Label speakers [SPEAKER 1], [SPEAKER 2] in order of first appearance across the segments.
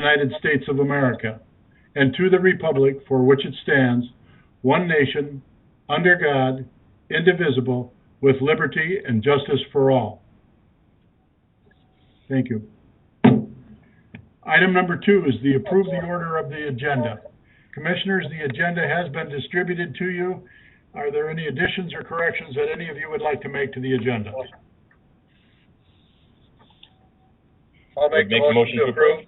[SPEAKER 1] United States of America, and to the republic for which it stands, one nation, under God, indivisible, with liberty and justice for all. Thank you. Item number 2 is the approve the order of the agenda. Commissioners, the agenda has been distributed to you. Are there any additions or corrections that any of you would like to make to the agenda?
[SPEAKER 2] I'll make the motion to approve.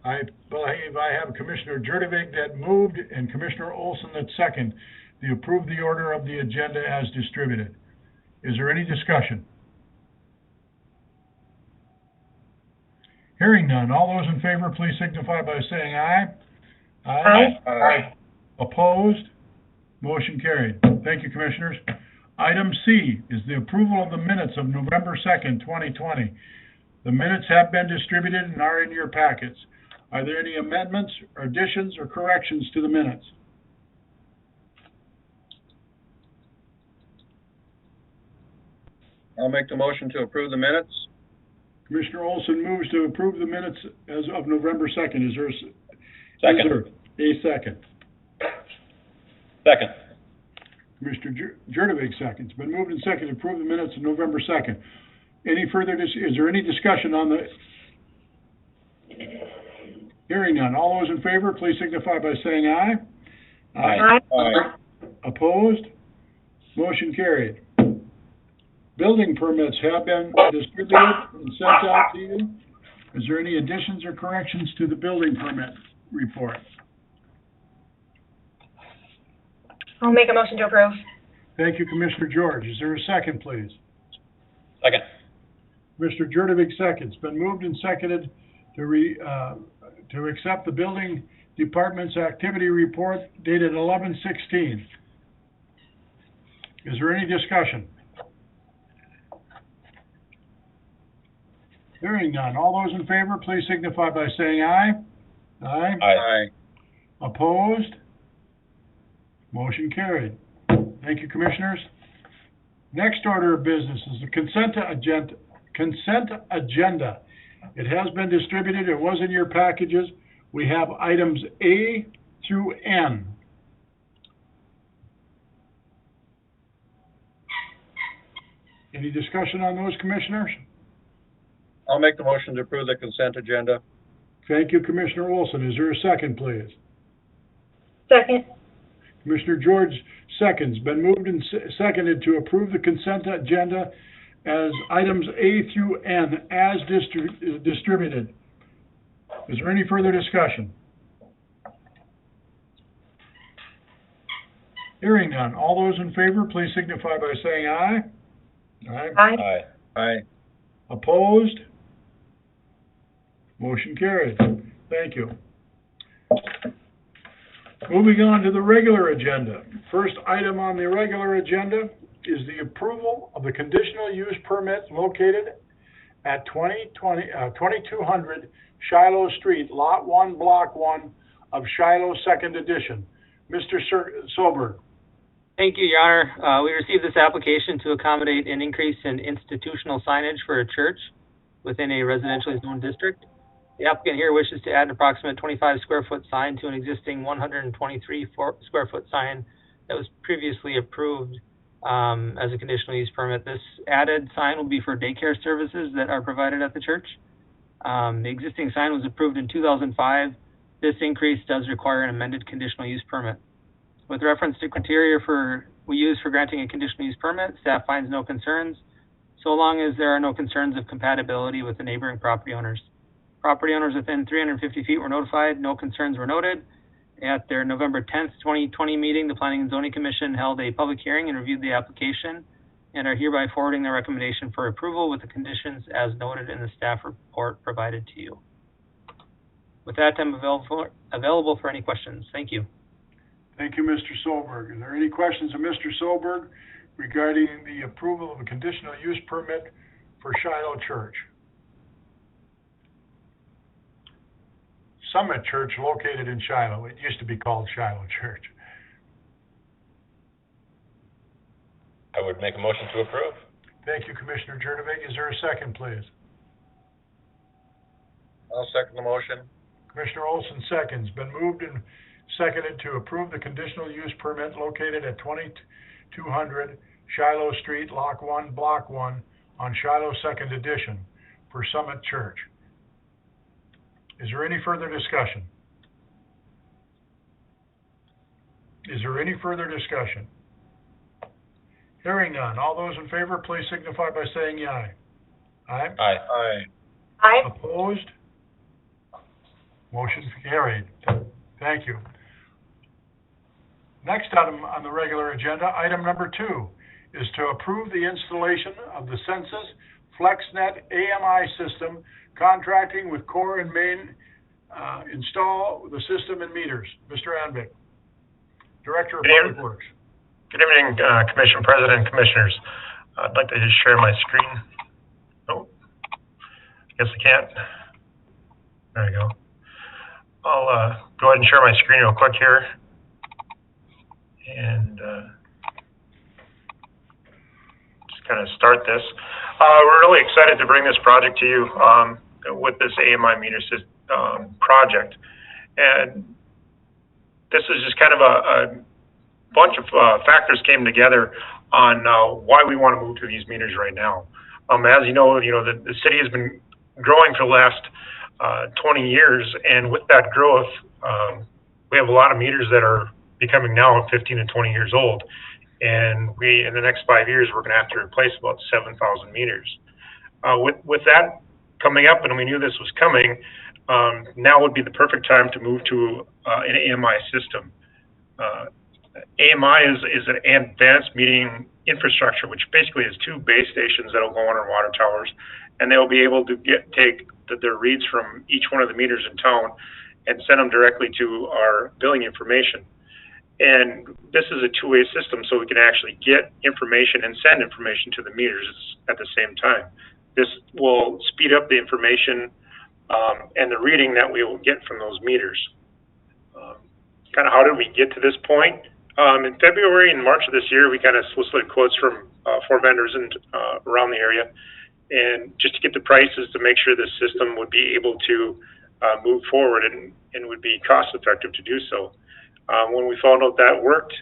[SPEAKER 1] I believe I have Commissioner Jurdevig that moved and Commissioner Olson that second to approve the order of the agenda as distributed. Is there any discussion? Hearing none, all those in favor, please signify by saying aye.
[SPEAKER 2] Aye. Aye.
[SPEAKER 1] Opposed? Motion carried. Thank you, Commissioners. Item C is the approval of the minutes of November 2nd, 2020. The minutes have been distributed and are in your packets. Are there any amendments, or additions, or corrections to the minutes?
[SPEAKER 2] I'll make the motion to approve the minutes.
[SPEAKER 1] Commissioner Olson moves to approve the minutes as of November 2nd. Is there a second?
[SPEAKER 3] Second.
[SPEAKER 1] Commissioner Jurdevig seconds. Been moved and seconded to approve the minutes of November 2nd. Any further, is there any discussion on the? Hearing none. All those in favor, please signify by saying aye.
[SPEAKER 2] Aye. Aye.
[SPEAKER 1] Opposed? Motion carried. Building permits have been distributed and sent out to you. Is there any additions or corrections to the building permit report?
[SPEAKER 4] I'll make a motion to approve.
[SPEAKER 1] Thank you, Commissioner George. Is there a second, please?
[SPEAKER 3] Second.
[SPEAKER 1] Commissioner Jurdevig seconds. Been moved and seconded to accept the building department's activity report dated 11/16. Is there any discussion? Hearing none. All those in favor, please signify by saying aye. Aye.
[SPEAKER 2] Aye.
[SPEAKER 1] Opposed? Motion carried. Thank you, Commissioners. Next order of business is the consent agenda. It has been distributed. It was in your packages. We have items A through N. Any discussion on those, Commissioners?
[SPEAKER 2] I'll make the motion to approve the consent agenda.
[SPEAKER 1] Thank you, Commissioner Olson. Is there a second, please?
[SPEAKER 4] Second.
[SPEAKER 1] Commissioner George seconds. Been moved and seconded to approve the consent agenda as items A through N as distributed. Is there any further discussion? Hearing none. All those in favor, please signify by saying aye. Aye.
[SPEAKER 4] Aye.
[SPEAKER 2] Aye. Aye.
[SPEAKER 1] Opposed? Motion carried. Thank you. Moving on to the regular agenda. First item on the regular agenda is the approval of the conditional use permit located at 2200 Shiloh Street, Lot 1, Block 1 of Shiloh 2nd Edition. Mr. Solberg.
[SPEAKER 5] Thank you, Your Honor. We received this application to accommodate an increase in institutional signage for a church within a residentially zoned district. The applicant here wishes to add an approximate 25 square foot sign to an existing 123 square foot sign that was previously approved as a conditional use permit. This added sign will be for daycare services that are provided at the church. The existing sign was approved in 2005. This increase does require an amended conditional use permit. With reference to criteria we use for granting a conditional use permit, staff finds no concerns, so long as there are no concerns of compatibility with the neighboring property owners. Property owners within 350 feet were notified. No concerns were noted. At their November 10th, 2020 meeting, the Planning and Zoning Commission held a public hearing and reviewed the application and are hereby forwarding their recommendation for approval with the conditions as noted in the staff report provided to you. With that, I'm available for any questions. Thank you.
[SPEAKER 1] Thank you, Mr. Solberg. Are there any questions of Mr. Solberg regarding the approval of a conditional use permit for Shiloh Church? Summit Church located in Shiloh. It used to be called Shiloh Church.
[SPEAKER 3] I would make a motion to approve.
[SPEAKER 1] Thank you, Commissioner Jurdevig. Is there a second, please?
[SPEAKER 2] I'll second the motion.
[SPEAKER 1] Commissioner Olson seconds. Been moved and seconded to approve the conditional use permit located at 2200 Shiloh Street, Lot 1, Block 1, on Shiloh 2nd Edition for Summit Church. Is there any further discussion? Is there any further discussion? Hearing none. All those in favor, please signify by saying aye. Aye?
[SPEAKER 3] Aye.
[SPEAKER 2] Aye.
[SPEAKER 4] Aye.
[SPEAKER 1] Opposed? Motion carried. Thank you. Next item on the regular agenda, item number 2, is to approve the installation of the census flexnet AMI system, contracting with Core and Main, install the system and meters. Mr. Anvick, Director of Public Works.
[SPEAKER 6] Good evening, Commission President and Commissioners. I'd like to just share my screen. Oh, I guess I can't. There we go. I'll go ahead and share my screen real quick here. And just kind of start this. We're really excited to bring this project to you with this AMI meter system project. And this is just kind of a bunch of factors came together on why we want to move to these meters right now. As you know, the city has been growing for the last 20 years, and with that growth, we have a lot of meters that are becoming now 15 and 20 years old. And in the next 5 years, we're going to have to replace about 7,000 meters. With that coming up, and we knew this was coming, now would be the perfect time to move to an AMI system. AMI is an advanced metering infrastructure, which basically is 2 base stations that will go on our water towers, and they'll be able to take their reads from each one of the meters in town and send them directly to our billing information. And this is a 2-way system, so we can actually get information and send information to the meters at the same time. This will speed up the information and the reading that we will get from those meters. Kind of how did we get to this point? In February and March of this year, we kind of solicited quotes from 4 vendors around the area, and just to get the prices to make sure this system would be able to move forward and would be cost effective to do so. When we found out that worked,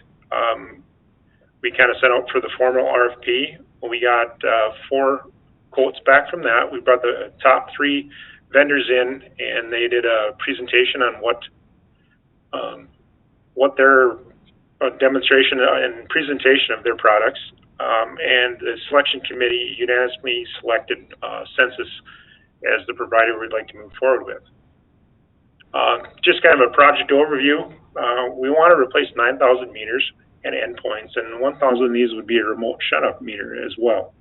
[SPEAKER 6] we kind of sent out for the formal RFP. We got 4 quotes back from that. We brought the top 3 vendors in, and they did a presentation on what their demonstration and presentation of their products. And the selection committee unanimously selected Census as the provider we'd like to move forward with. Just kind of a project overview. We want to replace 9,000 meters and endpoints, and 1,000 of these would be a remote shut-off meter as well.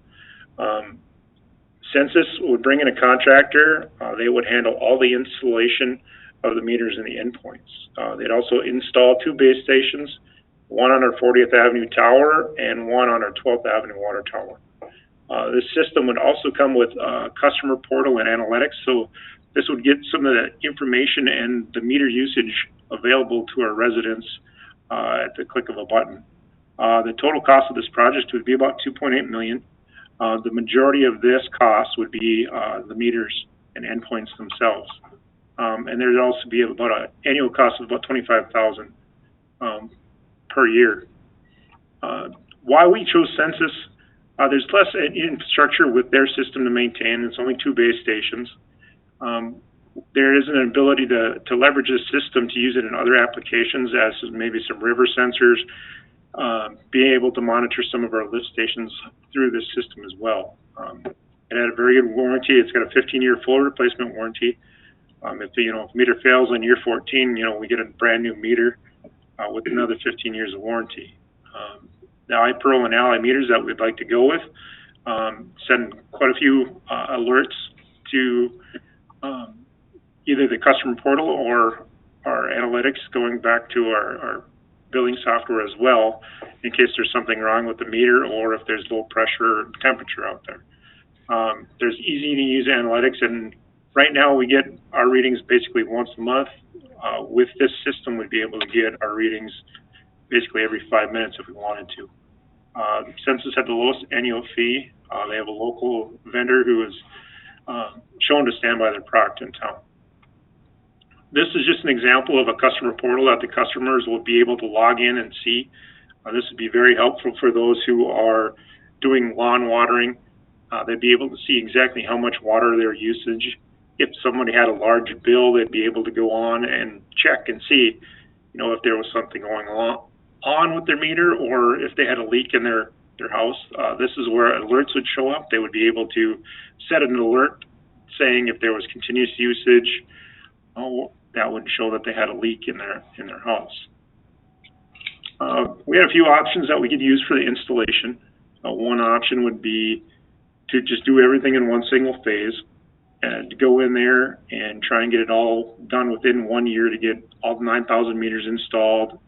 [SPEAKER 6] Census would bring in a contractor. They would handle all the installation of the meters and the endpoints. They'd also install 2 base stations, one on our 40th Avenue tower and one on our 12th Avenue water tower. This system would also come with customer portal and analytics, so this would get some of the information and the meter usage available to our residents at the click of a button. The total cost of this project would be about $2.8 million. The majority of this cost would be the meters and endpoints themselves. And there'd also be about an annual cost of about $25,000 per year. Why we chose Census, there's less infrastructure with their system to maintain. It's only 2 base stations. There is an ability to leverage this system to use it in other applications, as maybe some river sensors, being able to monitor some of our lift stations through this system as well. It had a very good warranty. It's got a 15-year full replacement warranty. If the meter fails on year 14, we get a brand new meter with another 15 years of warranty. The iPearl and Ally meters that we'd like to go with send quite a few alerts to either the customer portal or our analytics, going back to our billing software as well, in case there's something wrong with the meter or if there's low pressure or temperature out there. There's easy to use analytics, and right now we get our readings basically once a month. With this system, we'd be able to get our readings basically every 5 minutes if we wanted to. Census had the lowest annual fee. They have a local vendor who is shown to stand by their product in town. This is just an example of a customer portal that the customers will be able to log in and see. This would be very helpful for those who are doing lawn watering. They'd be able to see exactly how much water their usage. If somebody had a large bill, they'd be able to go on and check and see, if there was something going on with their meter, or if they had a leak in their house. This is where alerts would show up. They would be able to set an alert saying if there was continuous usage, that would show that they had a leak in their house. We had a few options that we could use for the installation. One option would be to just do everything in one single phase and go in there and try and get it all done within 1 year to get all 9,000 meters installed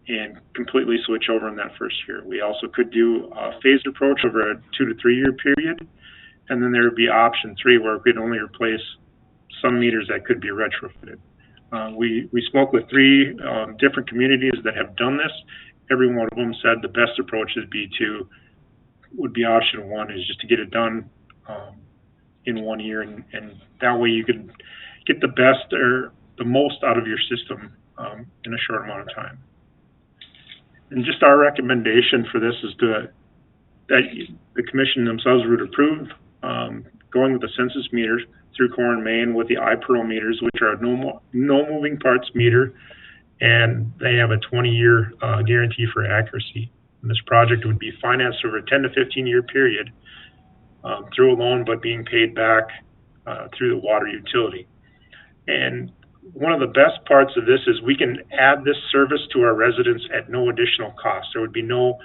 [SPEAKER 6] and completely switch over in that first year. We also could do a phased approach over a 2 to 3 year period, and then there would be option 3 where we could only replace some meters that could be retrofitted. We spoke with 3 different communities that have done this. Every one of them said the best approach would be option 1, is just to get it done in 1 year, and that way you can get the best or the most out of your system in a short amount of time. And just our recommendation for this is that the commission themselves would approve going with the census meters through Core and Main with the iPearl meters, which are no moving parts meter, and they have a 20-year guarantee for accuracy. And this project would be financed over a 10 to 15-year period through a loan, but being paid back through the water utility. And one of the best parts of this is we can add this service to our residents at no additional cost. There would be no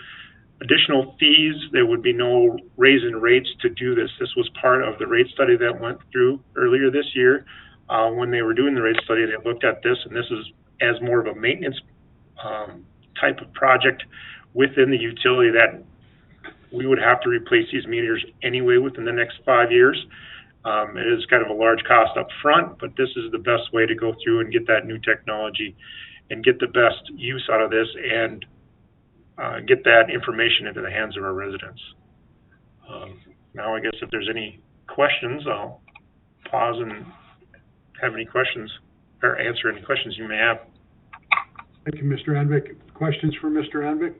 [SPEAKER 6] additional fees. There would be no raise in rates to do this. This was part of the rate study that went through earlier this year. When they were doing the rate study, they looked at this, and this is as more of a maintenance type of project within the utility that we would have to replace these meters anyway within the next 5 years. It is kind of a large cost up front, but this is the best way to go through and get that new technology and get the best use out of this and get that information into the hands of our residents. Now I guess if there's any questions, I'll pause and have any questions or answer any questions you may have.
[SPEAKER 1] Thank you, Mr. Anvik. Questions for Mr. Anvik?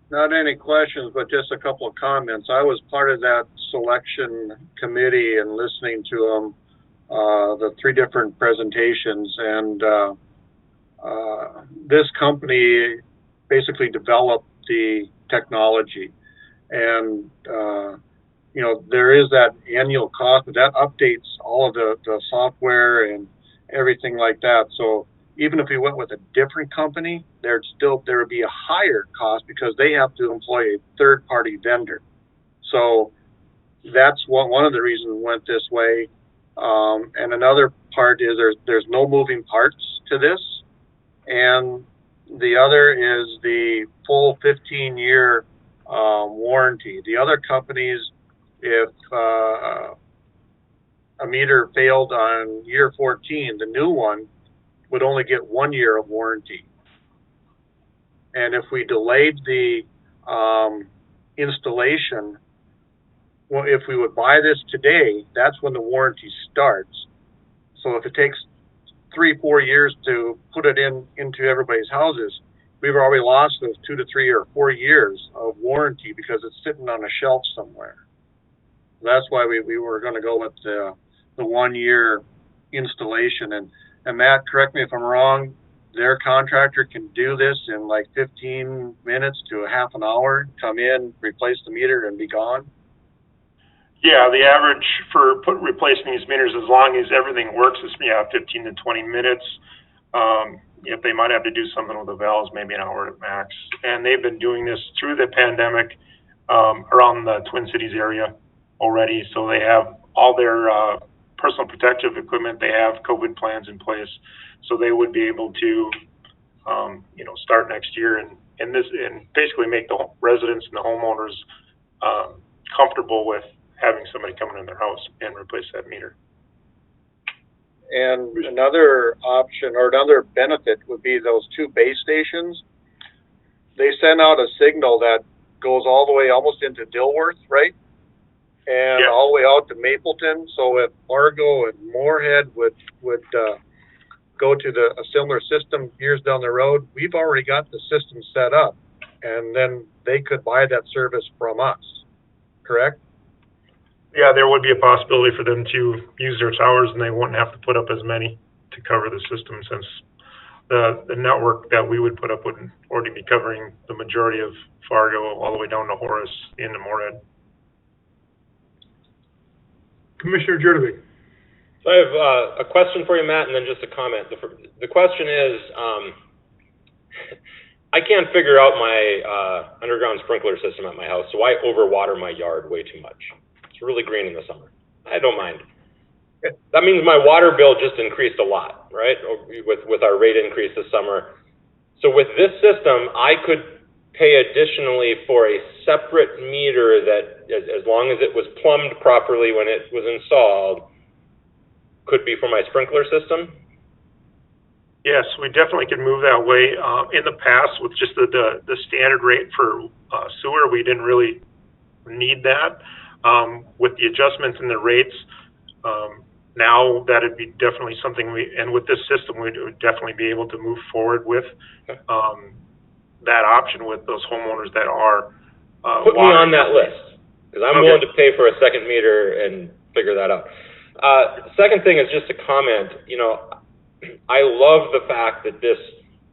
[SPEAKER 2] Not any questions, but just a couple of comments. I was part of that selection committee and listening to them, the 3 different presentations, and this company basically developed the technology. And, there is that annual cost, but that updates all of the software and everything like that. So even if we went with a different company, there would be a higher cost because they have to employ a third-party vendor. So that's one of the reasons we went this way. And another part is there's no moving parts to this, and the other is the full 15-year warranty. The other companies, if a meter failed on year 14, the new one would only get 1 year of warranty. And if we delayed the installation, well, if we would buy this today, that's when the warranty starts. So if it takes 3-4 years to put it into everybody's houses, we've already lost those 2 to 3 or 4 years of warranty because it's sitting on a shelf somewhere. That's why we were going to go with the 1 year installation. And Matt, correct me if I'm wrong, their contractor can do this in like 15 minutes to a half an hour, come in, replace the meter, and be gone?
[SPEAKER 6] Yeah, the average for replacing these meters, as long as everything works, is 15 to 20 minutes. If they might have to do something with the valves, maybe an hour at max. And they've been doing this through the pandemic around the Twin Cities area already. So they have all their personal protective equipment. They have COVID plans in place. So they would be able to, start next year and basically make the residents and the homeowners comfortable with having somebody coming in their house and replace that meter.
[SPEAKER 2] And another option or another benefit would be those 2 base stations. They send out a signal that goes all the way almost into Dilworth, right? and
[SPEAKER 6] Yeah.
[SPEAKER 2] all the way out to Mapleton. So if Fargo and Moorhead would go to a similar system years down the road, we've already got the system set up, and then they could buy that service from us, correct?
[SPEAKER 6] Yeah, there would be a possibility for them to use their towers, and they wouldn't have to put up as many to cover the system, since the network that we would put up would already be covering the majority of Fargo all the way down to Horace, into Moorhead.
[SPEAKER 1] Commissioner Jurdovic.
[SPEAKER 3] So I have a question for you, Matt, and then just a comment. The question is, I can't figure out my underground sprinkler system at my house, so I overwater my yard way too much. It's really green in the summer. I don't mind. That means my water bill just increased a lot, right, with our rate increase this summer. So with this system, I could pay additionally for a separate meter that, as long as it was plumbed properly when it was installed, could be for my sprinkler system?
[SPEAKER 6] Yes, we definitely can move that way. In the past, with just the standard rate for sewer, we didn't really need that. With the adjustments in the rates, now that'd be definitely something and with this system, we would definitely be able to move forward with that option with those homeowners that are
[SPEAKER 3] Put me on that list, because I'm willing to pay for a second meter and figure that out. Second thing is just a comment. You know, I love the fact that this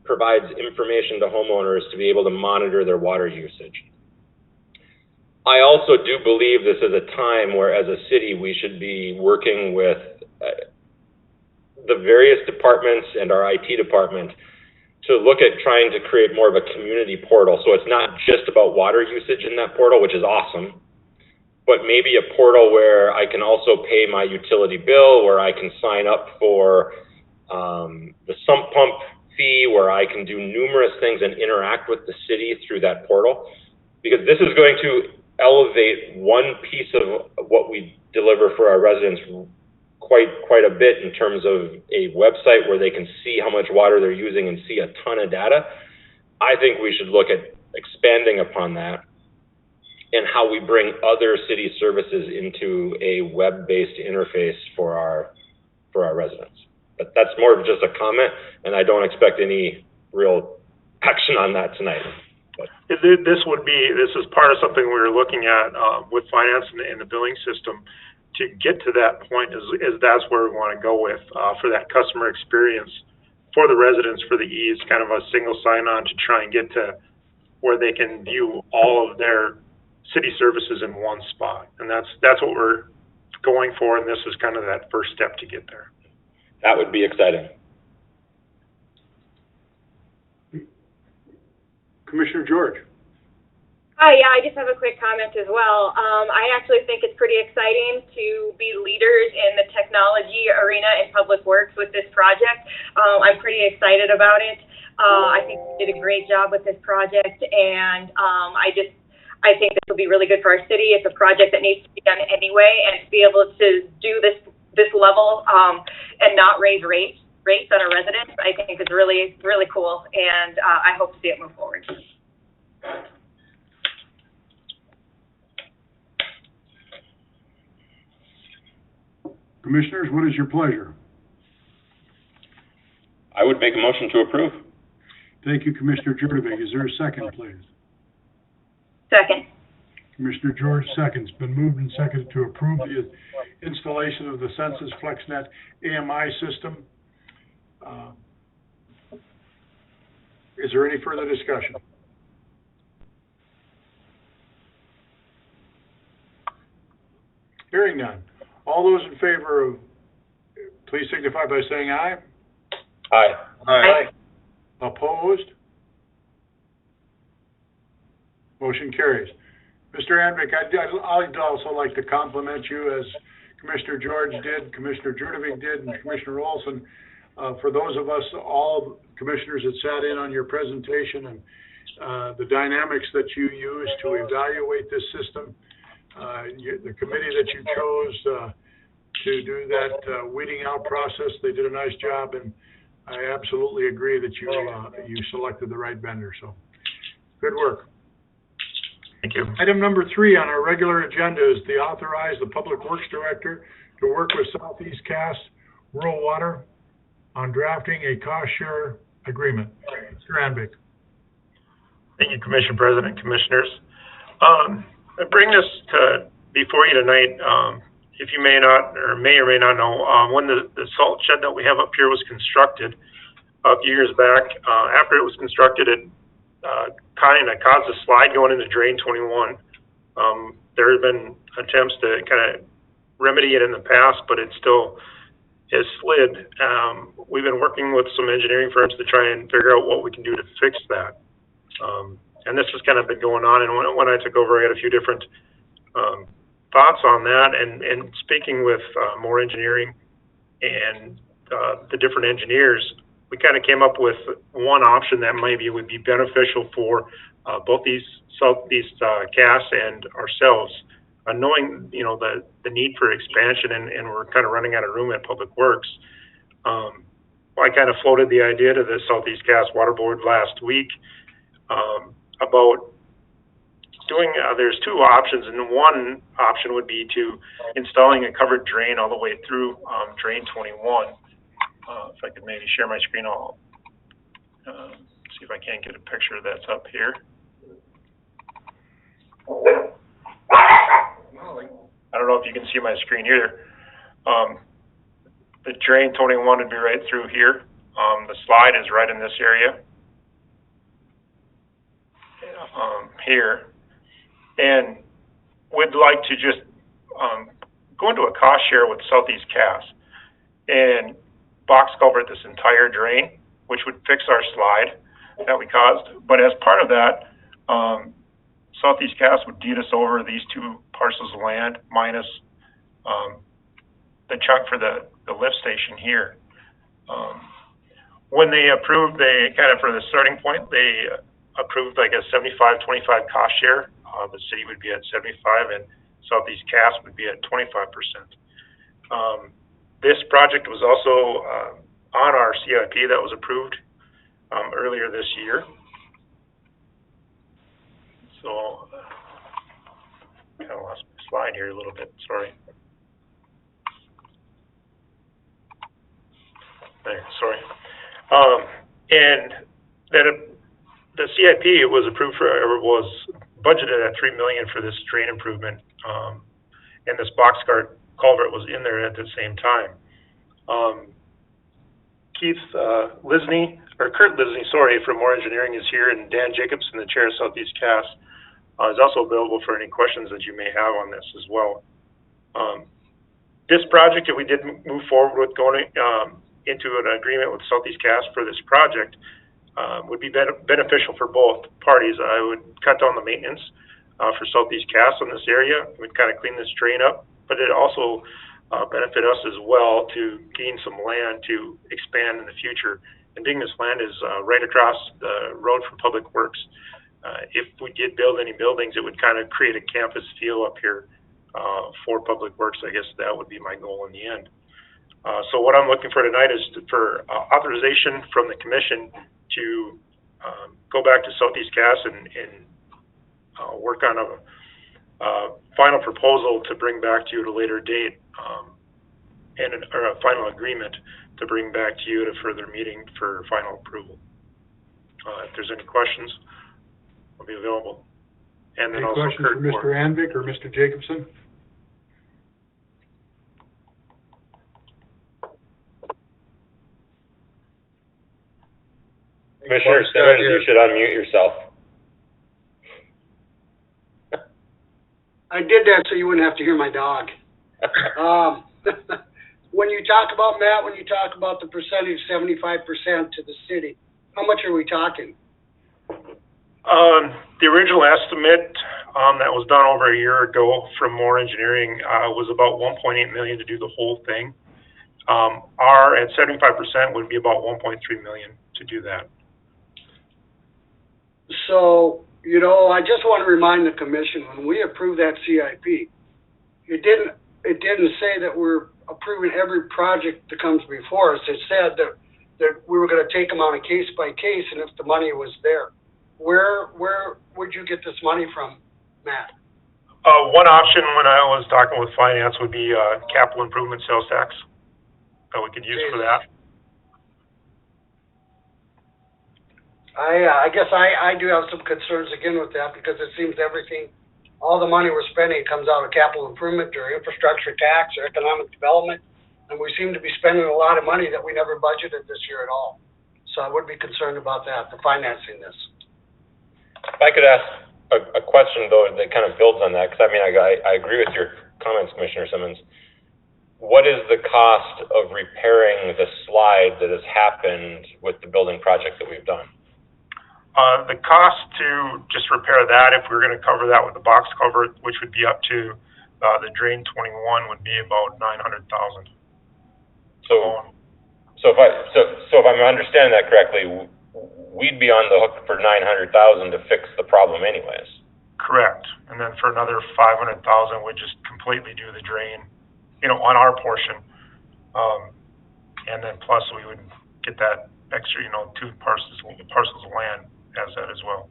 [SPEAKER 3] provides information to homeowners to be able to monitor their water usage. I also do believe this is a time where, as a city, we should be working with the various departments and our IT department to look at trying to create more of a community portal. So it's not just about water usage in that portal, which is awesome, but maybe a portal where I can also pay my utility bill, where I can sign up for the sump pump fee, where I can do numerous things and interact with the city through that portal. Because this is going to elevate one piece of what we deliver for our residents quite a bit in terms of a website where they can see how much water they're using and see a ton of data. I think we should look at expanding upon that and how we bring other city services into a web-based interface for our residents. But that's more of just a comment, and I don't expect any real action on that tonight. But
[SPEAKER 6] this is part of something we were looking at with finance and the billing system. To get to that point is that's where we want to go with for that customer experience for the residents, for the ease, kind of a single sign-on to try and get to where they can view all of their city services in one spot. And that's what we're going for, and this is kind of that first step to get there.
[SPEAKER 3] that would be exciting.
[SPEAKER 1] Commissioner George.
[SPEAKER 4] Hi, yeah, I just have a quick comment as well. I actually think it's pretty exciting to be leaders in the technology arena in public works with this project. I'm pretty excited about it. I think we did a great job with this project, and I think this will be really good for our city. It's a project that needs to be done anyway, and to be able to do this level and not raise rates on our residents, I think is really, really cool, and I hope to see it move forward.
[SPEAKER 1] Commissioners, what is your pleasure?
[SPEAKER 3] I would make a motion to approve.
[SPEAKER 1] Thank you, Commissioner Jurdovic. Is there a second, please?
[SPEAKER 4] Second.
[SPEAKER 1] Commissioner George seconds. Been moved and seconded to approve the installation of the census flexnet AMI system. Is there any further discussion? Hearing none. All those in favor of, please signify by saying aye.
[SPEAKER 3] Aye.
[SPEAKER 2] Aye.
[SPEAKER 1] Opposed? Motion carries. Mr. Andrick, I'd also like to compliment you, as Commissioner George did, Commissioner Jurdovic did, and Commissioner Olson, for those of us, all commissioners that sat in on your presentation and the dynamics that you used to evaluate this system. The committee that you chose to do that weeding out process, they did a nice job, and I absolutely agree that you selected the right vendor. So, good work.
[SPEAKER 6] Thank you.
[SPEAKER 1] Item number 3 on our regular agenda is to authorize the Public Works Director to work with Southeast Cass Rural Water on drafting a cost share agreement. Mr. Anvic.
[SPEAKER 6] Thank you, Commission President, Commissioners. I bring this before you tonight. If you may or may not know, when the salt shed that we have up here was constructed a few years back, after it was constructed, it kind of caused a slide going into Drain 21. There have been attempts to kind of remedy it in the past, but it still has slid. We've been working with some engineering firms to try and figure out what we can do to fix that. And this has kind of been going on, and when I took over, I had a few different thoughts on that, and speaking with more engineering and the different engineers, we kind of came up with one option that maybe would be beneficial for both these Southeast Cass and ourselves, knowing the need for expansion, and we're kind of running out of room at Public Works. I kind of floated the idea to the Southeast Cass Water Board last week about doing, there's two options, and one option would be to installing a covered drain all the way through Drain 21. If I could maybe share my screen, I'll see if I can't get a picture that's up here. I don't know if you can see my screen here. The Drain 21 would be right through here. The slide is right in this area. Here. And we'd like to just go into a cost share with Southeast Cass and box culvert this entire drain, which would fix our slide that we caused. But as part of that, Southeast Cass would deed us over these two parcels of land minus the chunk for the lift station here. When they approved, they kind of, for the starting point, they approved like a 75-25 cost share. The city would be at 75 and Southeast Cass would be at 25%. This project was also on our CIP that was approved earlier this year. So, kind of lost my slide here a little bit, sorry. There, sorry. And that the CIP was approved for, or was budgeted at $3 million for this drain improvement, and this box culvert was in there at the same time. Kurt Lisney, sorry, from More Engineering is here, and Dan Jacobson, the chair of Southeast Cass, is also available for any questions that you may have on this as well. This project, if we did move forward with going into an agreement with Southeast Cass for this project, would be beneficial for both parties. I would cut down the maintenance for Southeast Cass in this area. We'd kind of clean this drain up, but it also benefit us as well to gain some land to expand in the future. And being this land is right across the road from Public Works, if we did build any buildings, it would kind of create a campus feel up here for Public Works. I guess that would be my goal in the end. So what I'm looking for tonight is for authorization from the Commission to go back to Southeast Cass and work on a final proposal to bring back to you at a later date, or a final agreement to bring back to you at a further meeting for final approval. If there's any questions, I'll be available. And then
[SPEAKER 1] any
[SPEAKER 6] also
[SPEAKER 1] questions for Mr. Anvic or Mr. Jacobson?
[SPEAKER 3] Commissioner Simmons, you should unmute yourself.
[SPEAKER 7] I did that so you wouldn't have to hear my dog. When you talk about, Matt, when you talk about the percentage, 75% to the city, how much are we talking?
[SPEAKER 6] The original estimate that was done over a year ago from More Engineering was about $1.8 million to do the whole thing. Our at 75% would be about $1.3 million to do that.
[SPEAKER 7] So, you know, I just want to remind the commission, when we approved that CIP, it didn't say that we're approving every project that comes before us. It said that we were going to take them on a case by case, and if the money was there. Where would you get this money from? Matt?
[SPEAKER 6] One option when I was talking with finance would be, capital improvement sales tax that we could use for that.
[SPEAKER 7] I guess I do have some concerns again with that, because it seems everything, all the money we're spending comes out of capital improvement or infrastructure tax or economic development, and we seem to be spending a lot of money that we never budgeted this year at all. So I would be concerned about that, the financing this.
[SPEAKER 3] If I could ask a question, though, that kind of builds on that, because I mean, I agree with your comments, Commissioner Simmons. What is the cost of repairing the slide that has happened with the building project that we've done?
[SPEAKER 6] The cost to just repair that, if we were gonna cover that with the box cover, which would be up to, the drain 21 would be about 900,000.
[SPEAKER 3] So if I'm understanding that correctly, we'd be on the hook for 900,000 to fix the problem anyways.
[SPEAKER 6] Correct. And then for another 500,000, we'd just completely do the drain, on our portion. And then plus we would get that extra, 2 parcels of land as that as well.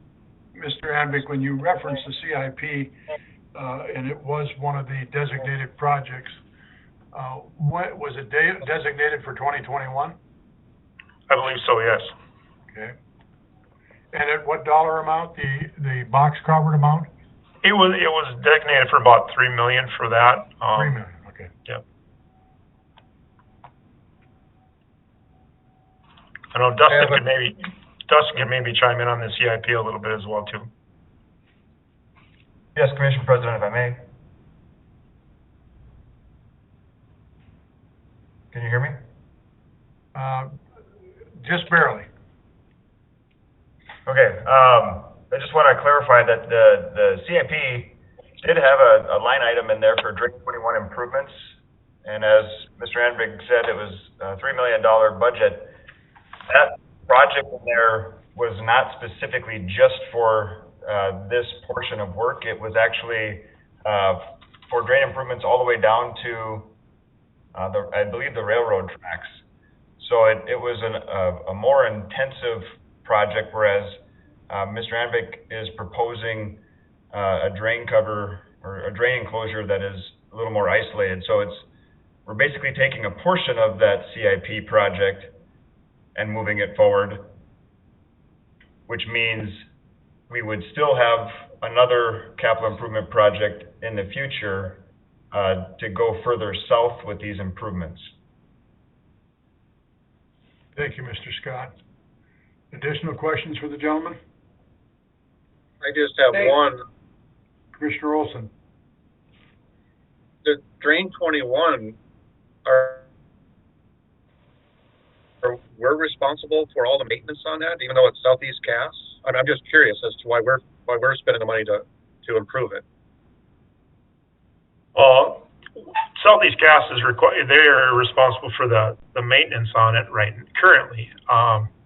[SPEAKER 1] Mr. Anvic, when you referenced the CIP, and it was one of the designated projects, what was it designated for 2021?
[SPEAKER 6] I believe so, yes.
[SPEAKER 1] Okay. And at what dollar amount, the box covered amount?
[SPEAKER 6] It was designated for about $3 million for that.
[SPEAKER 1] 3 million, okay.
[SPEAKER 6] Yep. I know Dustin could maybe chime in on the CIP a little bit as well too.
[SPEAKER 8] Yes, Commissioner President, if I may. Can you hear me?
[SPEAKER 1] Just barely.
[SPEAKER 8] Okay, I just want to clarify that the CIP did have a line item in there for Drain 21 improvements, and as Mr. Anvig said, it was a $3 million budget. That project in there was not specifically just for this portion of work. It was actually for drain improvements all the way down to I believe the railroad tracks. So it was a more intensive project, whereas Mr. Anvik is proposing a drain cover or a drain enclosure that is a little more isolated. So we're basically taking a portion of that CIP project and moving it forward, which means we would still have another capital improvement project in the future to go further south with these improvements.
[SPEAKER 1] Thank you, Mr. Scott. Additional questions for the gentleman?
[SPEAKER 2] I just have one.
[SPEAKER 1] Commissioner Olson.
[SPEAKER 2] The Drain 21, we're responsible for all the maintenance on that, even though it's Southeast Cass? I'm just curious as to why we're spending the money to improve it.
[SPEAKER 6] Southeast Cass is they're responsible for the maintenance on it currently.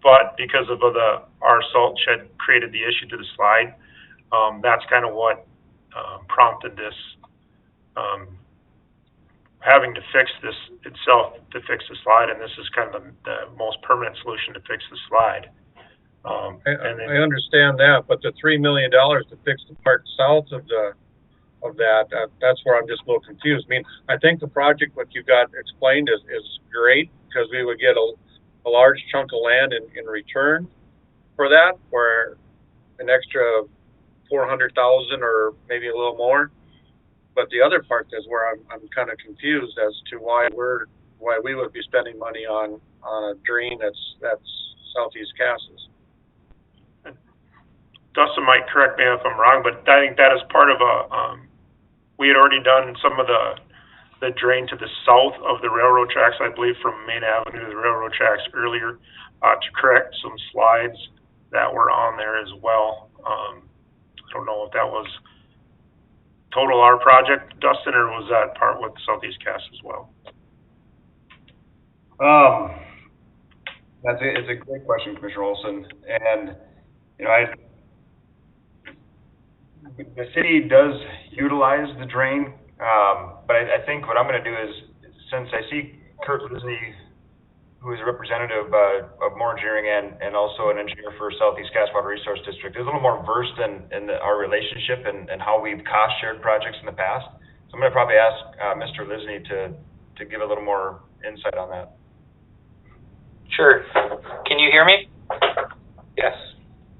[SPEAKER 6] But because of our salt shed created the issue to the slide, that's kind of what prompted this having to fix this itself to fix the slide, and this is kind of the most permanent solution to fix the slide.
[SPEAKER 2] I understand that, but the $3 million to fix the part south of that, that's where I'm just a little confused. I mean, I think the project, what you got explained is great, because we would get a large chunk of land in return for that, or an extra 400,000 or maybe a little more. But the other part is where I'm kind of confused as to why we would be spending money on a drain that's Southeast Cassis.
[SPEAKER 6] Dustin might correct me if I'm wrong, but I think that is part of we had already done some of the drain to the south of the railroad tracks, I believe, from Main Avenue to the railroad tracks earlier, to correct some slides that were on there as well. I don't know if that was total our project, Dustin, or was that part with Southeast Cass as well?
[SPEAKER 8] It's a great question, Commissioner Olson, and the city does utilize the drain, but I think what I'm going to do is, since I see Kurt Lisney who is a representative of Moore Engineering and also an engineer for Southeast Cass Water Resource District, is a little more versed in our relationship and how we've cost shared projects in the past. So I'm going to probably ask Mr. Lisney to give a little more insight on that.
[SPEAKER 5] Sure. Can you hear me?
[SPEAKER 3] Yes.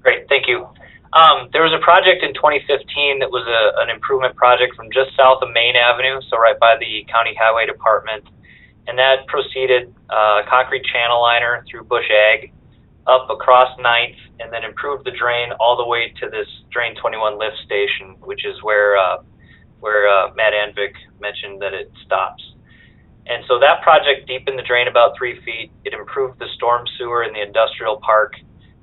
[SPEAKER 5] Great, thank you. There was a project in 2015 that was an improvement project from just south of Main Avenue, so right by the County Highway Department. And that proceeded concrete channel liner through Bush Ag, up across 9th, and then improved the drain all the way to this Drain 21 lift station, which is where Matt Anvik mentioned that it stops. And so that project deepened the drain about 3 feet. It improved the storm sewer in the industrial park.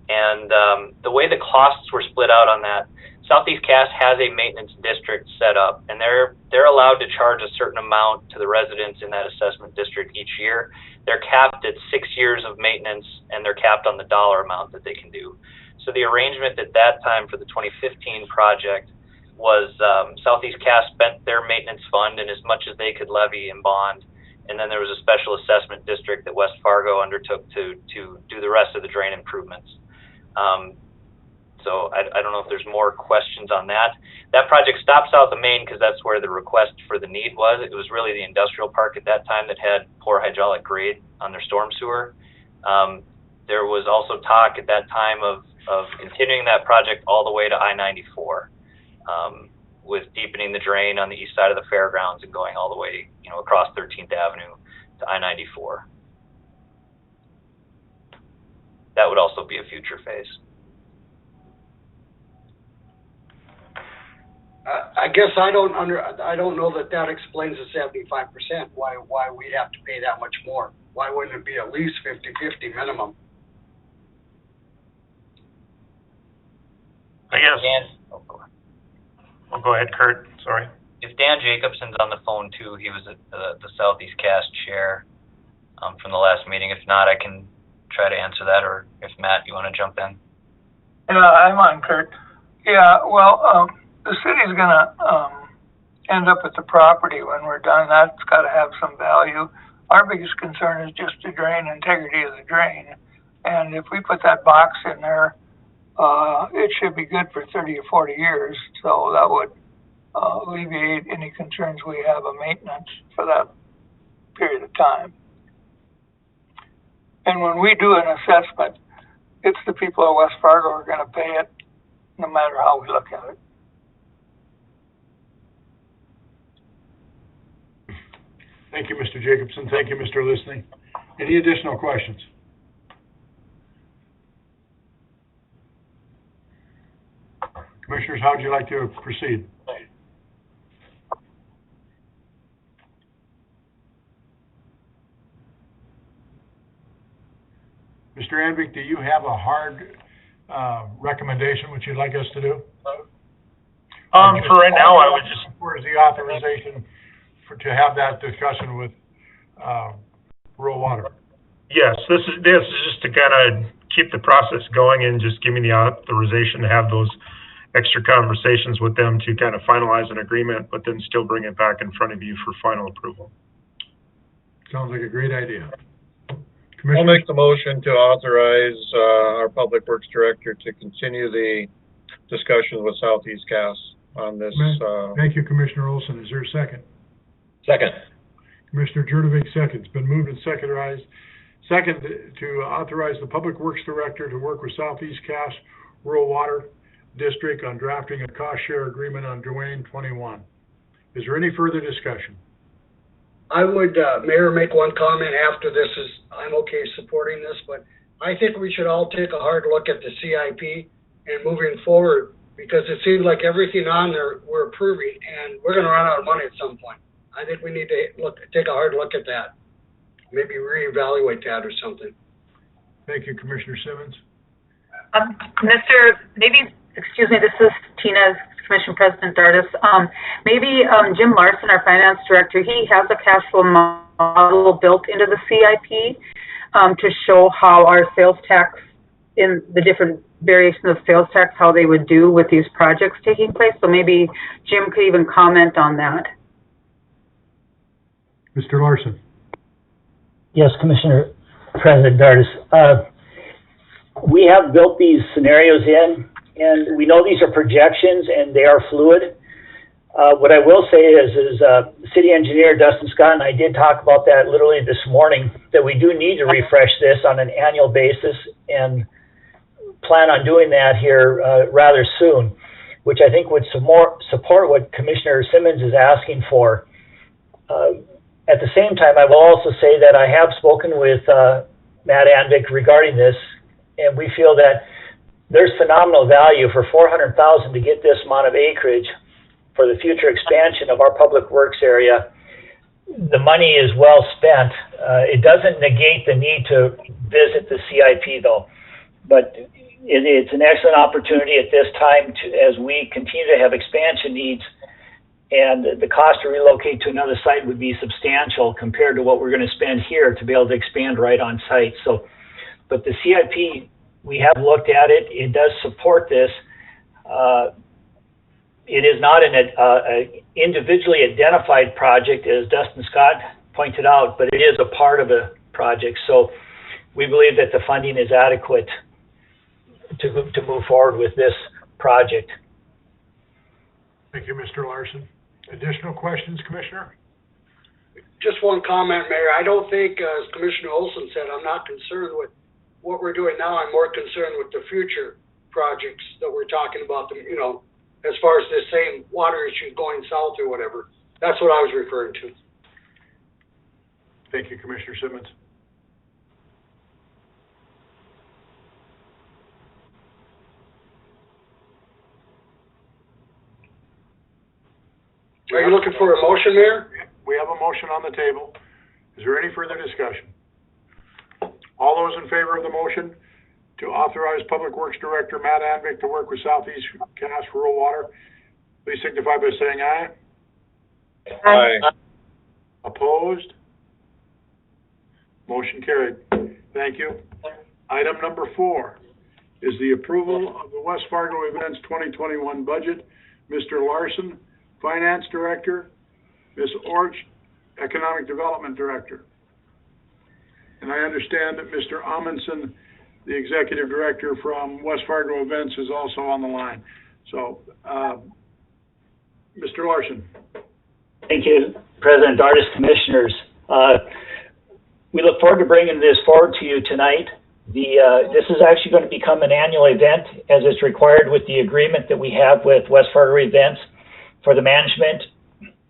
[SPEAKER 5] And the way the costs were split out on that, Southeast Cass has a maintenance district set up, and they're allowed to charge a certain amount to the residents in that assessment district each year. They're capped at 6 years of maintenance, and they're capped on the dollar amount that they can do. So the arrangement at that time for the 2015 project was Southeast Cass spent their maintenance fund and as much as they could levy in bond, and then there was a special assessment district that West Fargo undertook to do the rest of the drain improvements. So I don't know if there's more questions on that. That project stopped south of Main because that's where the request for the need was. It was really the industrial park at that time that had poor hydraulic grade on their storm sewer. There was also talk at that time of continuing that project all the way to I-94, with deepening the drain on the east side of the fairgrounds and going all the way, across 13th Avenue to I-94. That would also be a future phase.
[SPEAKER 7] I guess I don't know that explains the 75%, why we'd have to pay that much more. Why wouldn't it be at least 50-50 minimum?
[SPEAKER 6] I guess. Go ahead, Kurt. Sorry.
[SPEAKER 5] If Dan Jacobson's on the phone too, he was at the Southeast Cass chair from the last meeting. If not, I can try to answer that, or if Matt, you want to jump in?
[SPEAKER 9] Yeah, I'm on, Kurt. Yeah, well, the city's gonna end up with the property when we're done. That's got to have some value. Our biggest concern is just the drain, integrity of the drain. And if we put that box in there, it should be good for 30 or 40 years. So that would alleviate any concerns we have of maintenance for that period of time. And when we do an assessment, it's the people of West Fargo who are going to pay it, no matter how we look at it.
[SPEAKER 1] Thank you, Mr. Jacobson. Thank you, Mr. Lisney. Any additional questions? Commissioners, how would you like to proceed? Mr. Anvik, do you have a hard recommendation which you'd like us to do?
[SPEAKER 6] For right now, I would just...
[SPEAKER 1] Where's the authorization to have that discussion with rural water?
[SPEAKER 6] Yes, this is just to kind of keep the process going and just give me the authorization to have those extra conversations with them to kind of finalize an agreement, but then still bring it back in front of you for final approval.
[SPEAKER 1] Sounds like a great idea.
[SPEAKER 10] I'll make the motion to authorize our Public Works Director to continue the discussion with Southeast Cass on this.
[SPEAKER 1] Thank you, Commissioner Olson. Is there a second?
[SPEAKER 3] Second.
[SPEAKER 1] Commissioner Jurdovic seconds. Been moved and second to authorize the Public Works Director to work with Southeast Cass Rural Water District on drafting a cost share agreement on Drain 21. Is there any further discussion?
[SPEAKER 7] I would, Mayor, make one comment after this. I'm okay supporting this, but I think we should all take a hard look at the CIP and moving forward, because it seems like everything on there we're approving, and we're going to run out of money at some point. I think we need to take a hard look at that, maybe reevaluate that or something.
[SPEAKER 1] Thank you, Commissioner Simmons.
[SPEAKER 11] Excuse me, this is Tina, Commission President Dardis. Maybe Jim Larson, our Finance Director, he has a cash flow model built into the CIP to show how our sales tax, in the different variations of sales tax, how they would do with these projects taking place. So maybe Jim could even comment on that.
[SPEAKER 1] Mr. Larson.
[SPEAKER 12] Yes, Commissioner President Dardis. We have built these scenarios in, and we know these are projections and they are fluid. What I will say is City Engineer Dustin Scott and I did talk about that literally this morning, that we do need to refresh this on an annual basis and plan on doing that here rather soon, which I think would support what Commissioner Simmons is asking for. At the same time, I will also say that I have spoken with Matt Anvik regarding this, and we feel that there's phenomenal value for $400,000 to get this amount of acreage for the future expansion of our public works area. The money is well spent. It doesn't negate the need to visit the CIP though, but it's an excellent opportunity at this time as we continue to have expansion needs, and the cost to relocate to another site would be substantial compared to what we're going to spend here to be able to expand right on site. So, but the CIP, we have looked at it. It does support this. It is not an individually identified project, as Dustin Scott pointed out, but it is a part of a project. So we believe that the funding is adequate to move forward with this project.
[SPEAKER 1] Thank you, Mr. Larson. Additional questions, Commissioner?
[SPEAKER 7] Just one comment, Mayor. I don't think, as Commissioner Olson said, I'm not concerned with what we're doing now. I'm more concerned with the future projects that we're talking about, you know, as far as this same water issue going south or whatever. That's what I was referring to.
[SPEAKER 1] Thank you, Commissioner Simmons.
[SPEAKER 7] Are you looking for a motion, Mayor?
[SPEAKER 1] We have a motion on the table. Is there any further discussion? All those in favor of the motion to authorize Public Works Director Matt Anvik to work with Southeast Cass Rural Water, please signify by saying aye.
[SPEAKER 10] Aye.
[SPEAKER 1] Opposed? Motion carried. Thank you. Item number 4 is the approval of the West Fargo Events 2021 budget. Mr. Larson, Finance Director, Ms. Orch, Economic Development Director. And I understand that Mr. Amundsen, the Executive Director from West Fargo Events, is also on the line. So, Mr. Larson.
[SPEAKER 12] Thank you, President Dardis, Commissioners. We look forward to bringing this forward to you tonight. This is actually going to become an annual event as it's required with the agreement that we have with West Fargo Events for the management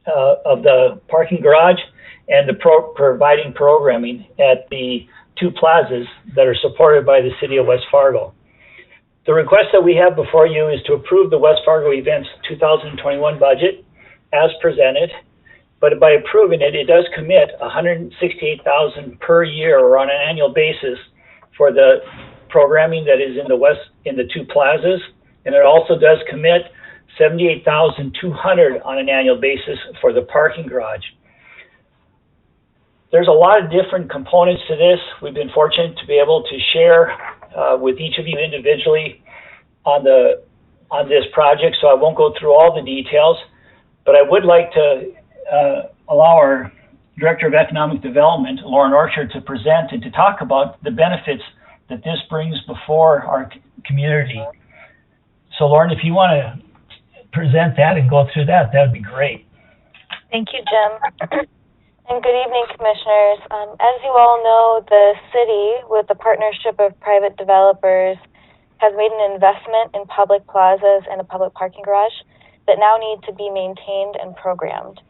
[SPEAKER 12] of the parking garage and the providing programming at the 2 plazas that are supported by the City of West Fargo. The request that we have before you is to approve the West Fargo Events 2021 budget as presented, but by approving it, it does commit $168,000 per year or on an annual basis for the programming that is in the 2 plazas, and it also does commit $78,200 on an annual basis for the parking garage. There's a lot of different components to this. We've been fortunate to be able to share with each of you individually on this project, so I won't go through all the details, but I would like to allow our Director of Economic Development, Lauren Orchard, to present and to talk about the benefits that this brings before our community. So Lauren, if you want to present that and go through that, that would be great.
[SPEAKER 13] Thank you, Jim. And good evening, Commissioners. As you all know, the city, with the partnership of private developers, has made an investment in public plazas and a public parking garage that now need to be maintained and programmed.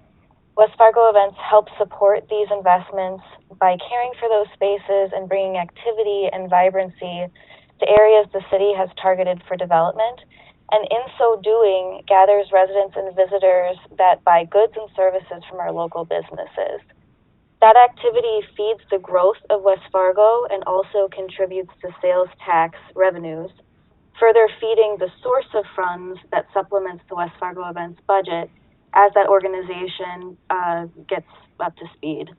[SPEAKER 13] West Fargo Events helps support these investments by caring for those spaces and bringing activity and vibrancy to areas the city has targeted for development, and in so doing, gathers residents and visitors that buy goods and services from our local businesses. That activity feeds the growth of West Fargo and also contributes to sales tax revenues, further feeding the source of funds that supplements the West Fargo Events budget as that organization gets up to speed.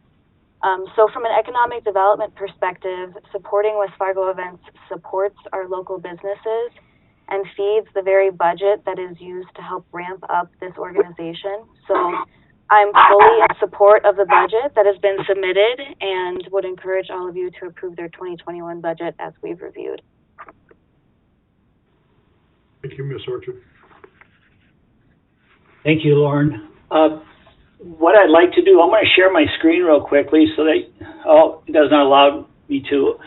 [SPEAKER 13] So from an economic development perspective, supporting West Fargo Events supports our local businesses and feeds the very budget that is used to help ramp up this organization. So I'm fully in support of the budget that has been submitted and would encourage all of you to approve their 2021 budget as we've reviewed.
[SPEAKER 1] Thank you, Ms. Orchard.
[SPEAKER 12] Thank you, Lauren. What I'd like to do, I'm going to share my screen real quickly so that, it does not allow me to.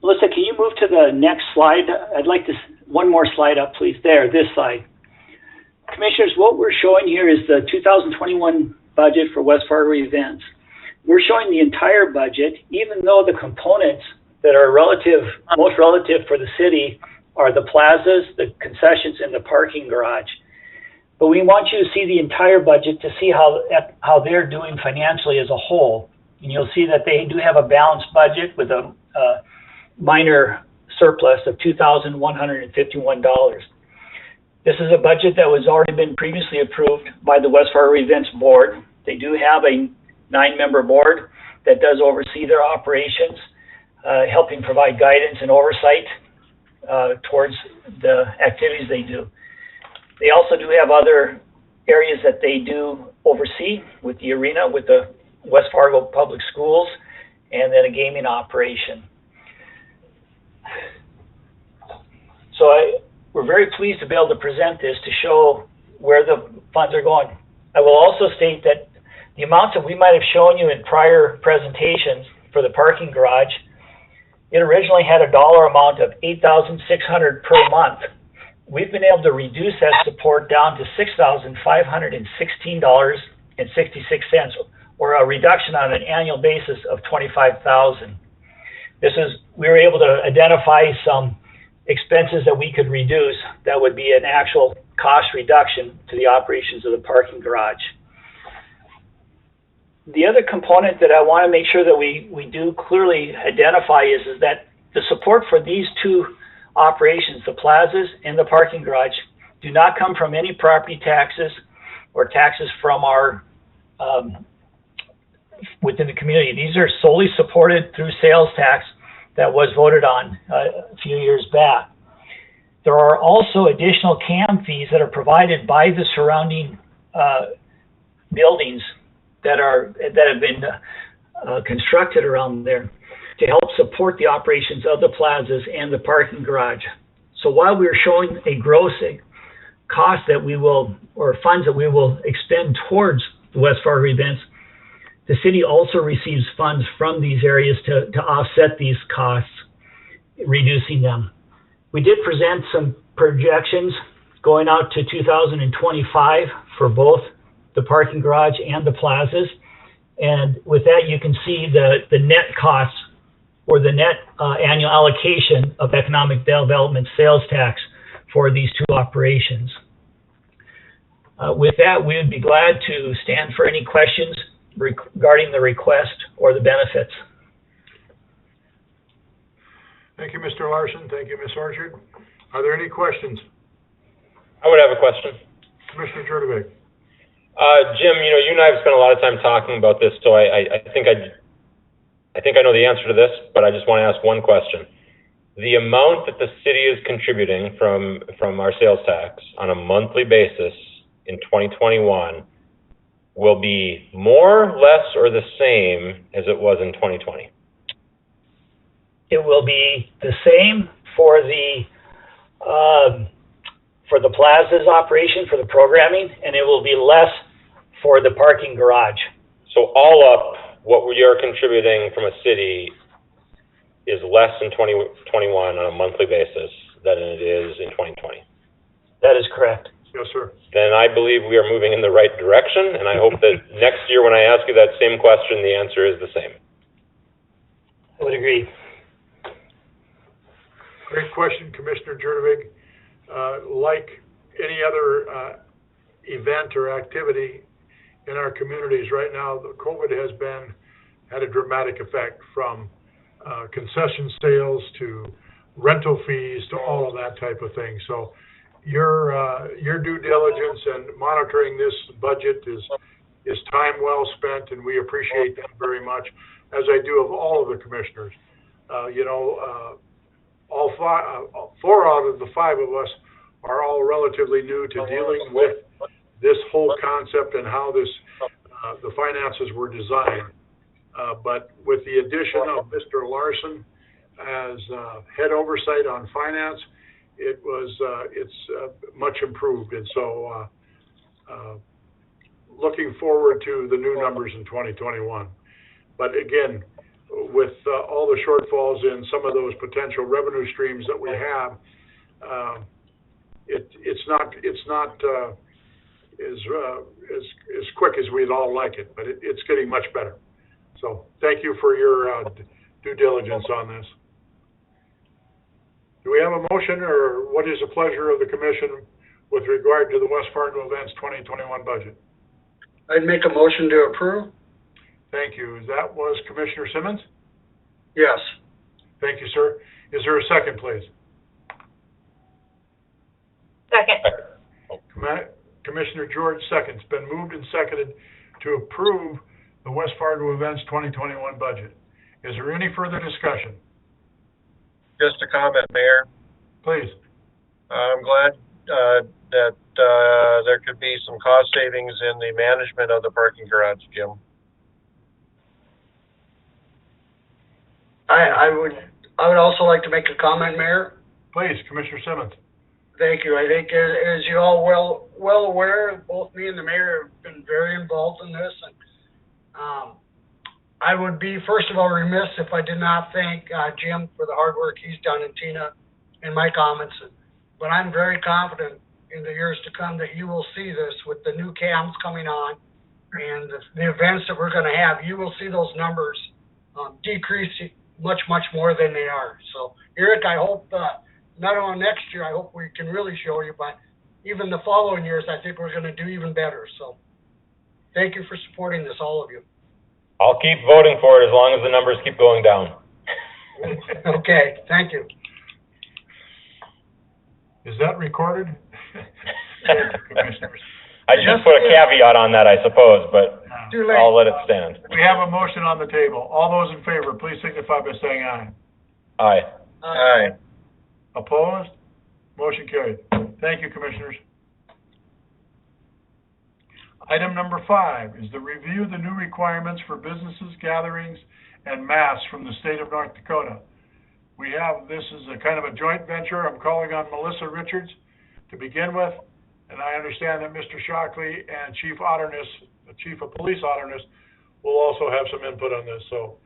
[SPEAKER 12] Melissa, can you move to the next slide? I'd like to, one more slide up, please. There, this slide. Commissioners, what we're showing here is the 2021 budget for West Fargo events. We're showing the entire budget, even though the components that are most relative for the city are the plazas, the concessions, and the parking garage. But we want you to see the entire budget to see how they're doing financially as a whole. And you'll see that they do have a balanced budget with a minor surplus of $2,151. This is a budget that was already been previously approved by the West Fargo Events Board. They do have a 9-member board that does oversee their operations, helping provide guidance and oversight towards the activities they do. They also do have other areas that they do oversee with the arena, with the West Fargo Public Schools, and then a gaming operation. So we're very pleased to be able to present this to show where the funds are going. I will also state that the amounts that we might have shown you in prior presentations for the parking garage, it originally had a dollar amount of $8,600 per month. We've been able to reduce that support down to $6,516.66, or a reduction on an annual basis of $25,000. We were able to identify some expenses that we could reduce that would be an actual cost reduction to the operations of the parking garage. The other component that I want to make sure that we do clearly identify is that the support for these two operations, the plazas and the parking garage, do not come from any property taxes or taxes from our within the community. These are solely supported through sales tax that was voted on a few years back. There are also additional CAM fees that are provided by the surrounding buildings that have been constructed around there to help support the operations of the plazas and the parking garage. So while we're showing a gross cost that we will, or funds that we will expend towards the West Fargo events, the city also receives funds from these areas to offset these costs, reducing them. We did present some projections going out to 2025 for both the parking garage and the plazas. And with that, you can see the net costs or the net annual allocation of economic development sales tax for these two operations. With that, we would be glad to stand for any questions regarding the request or the benefits.
[SPEAKER 1] Thank you, Mr. Larson. Thank you, Ms. Orchard. Are there any questions?
[SPEAKER 3] I would have a question.
[SPEAKER 1] Commissioner Jurdevig.
[SPEAKER 3] Jim, you and I have spent a lot of time talking about this, so I think I know the answer to this, but I just want to ask one question. The amount that the city is contributing from our sales tax on a monthly basis in 2021 will be more, less, or the same as it was in 2020?
[SPEAKER 12] It will be the same for the plazas operation, for the programming, and it will be less for the parking garage.
[SPEAKER 3] So all up, what you're contributing from a city is less in 2021 on a monthly basis than it is in 2020?
[SPEAKER 12] That is correct.
[SPEAKER 1] Yes, sir.
[SPEAKER 3] Then I believe we are moving in the right direction, and I hope that next year when I ask you that same question, the answer is the same.
[SPEAKER 12] I would agree.
[SPEAKER 1] Great question, Commissioner Jurdevig. Like any other event or activity in our communities right now, the COVID has had a dramatic effect, from concession sales to rental fees to all of that type of thing. So your due diligence and monitoring this budget is time well spent, and we appreciate that very much, as I do of all of the commissioners. All four out of the five of us are all relatively new to dealing with this whole concept and how this, the finances were designed. But with the addition of Mr. Larson as head oversight on finance, it's much improved. And so looking forward to the new numbers in 2021. But again, with all the shortfalls in some of those potential revenue streams that we have, it's not as quick as we'd all like it, but it's getting much better. So thank you for your due diligence on this. Do we have a motion, or what is the pleasure of the commission with regard to the West Fargo Events 2021 budget?
[SPEAKER 7] I'd make a motion to approve.
[SPEAKER 1] Thank you. That was Commissioner Simmons?
[SPEAKER 7] Yes.
[SPEAKER 1] Thank you, sir. Is there a second, please?
[SPEAKER 4] Second.
[SPEAKER 1] Commissioner George seconds. Been moved and seconded to approve the West Fargo Events 2021 budget. Is there any further discussion?
[SPEAKER 10] Just a comment, Mayor.
[SPEAKER 1] Please.
[SPEAKER 10] I'm glad that there could be some cost savings in the management of the parking garage, Jim.
[SPEAKER 7] I would also like to make a comment, Mayor.
[SPEAKER 1] Please, Commissioner Simmons.
[SPEAKER 7] Thank you. I think as you all well aware, both me and the mayor have been very involved in this, and I would be, first of all, remiss if I did not thank Jim for the hard work he's done, and Tina in my comments. But I'm very confident in the years to come that you will see this with the new cams coming on and the events that we're going to have. You will see those numbers decrease much more than they are. So, Eric, I hope not only next year, I hope we can really show you, but even the following years, I think we're going to do even better. So, thank you for supporting this, all of you.
[SPEAKER 3] I'll keep voting for it as long as the numbers keep going down.
[SPEAKER 7] Okay, thank you.
[SPEAKER 1] Is that recorded? Commissioners.
[SPEAKER 3] I should put a caveat on that, I suppose, but I'll let it stand.
[SPEAKER 1] We have a motion on the table. All those in favor, please signify by saying aye.
[SPEAKER 3] Aye.
[SPEAKER 10] Aye.
[SPEAKER 1] Opposed? Motion carried. Thank you, Commissioners. Item number 5 is to review the new requirements for businesses, gatherings, and masks from the state of North Dakota. We have, this is a kind of a joint venture. I'm calling on Melissa Richards to begin with, and I understand that Mr. Shockley and Chief Otterness, the Chief of Police Otterness, will also have some input on this. So,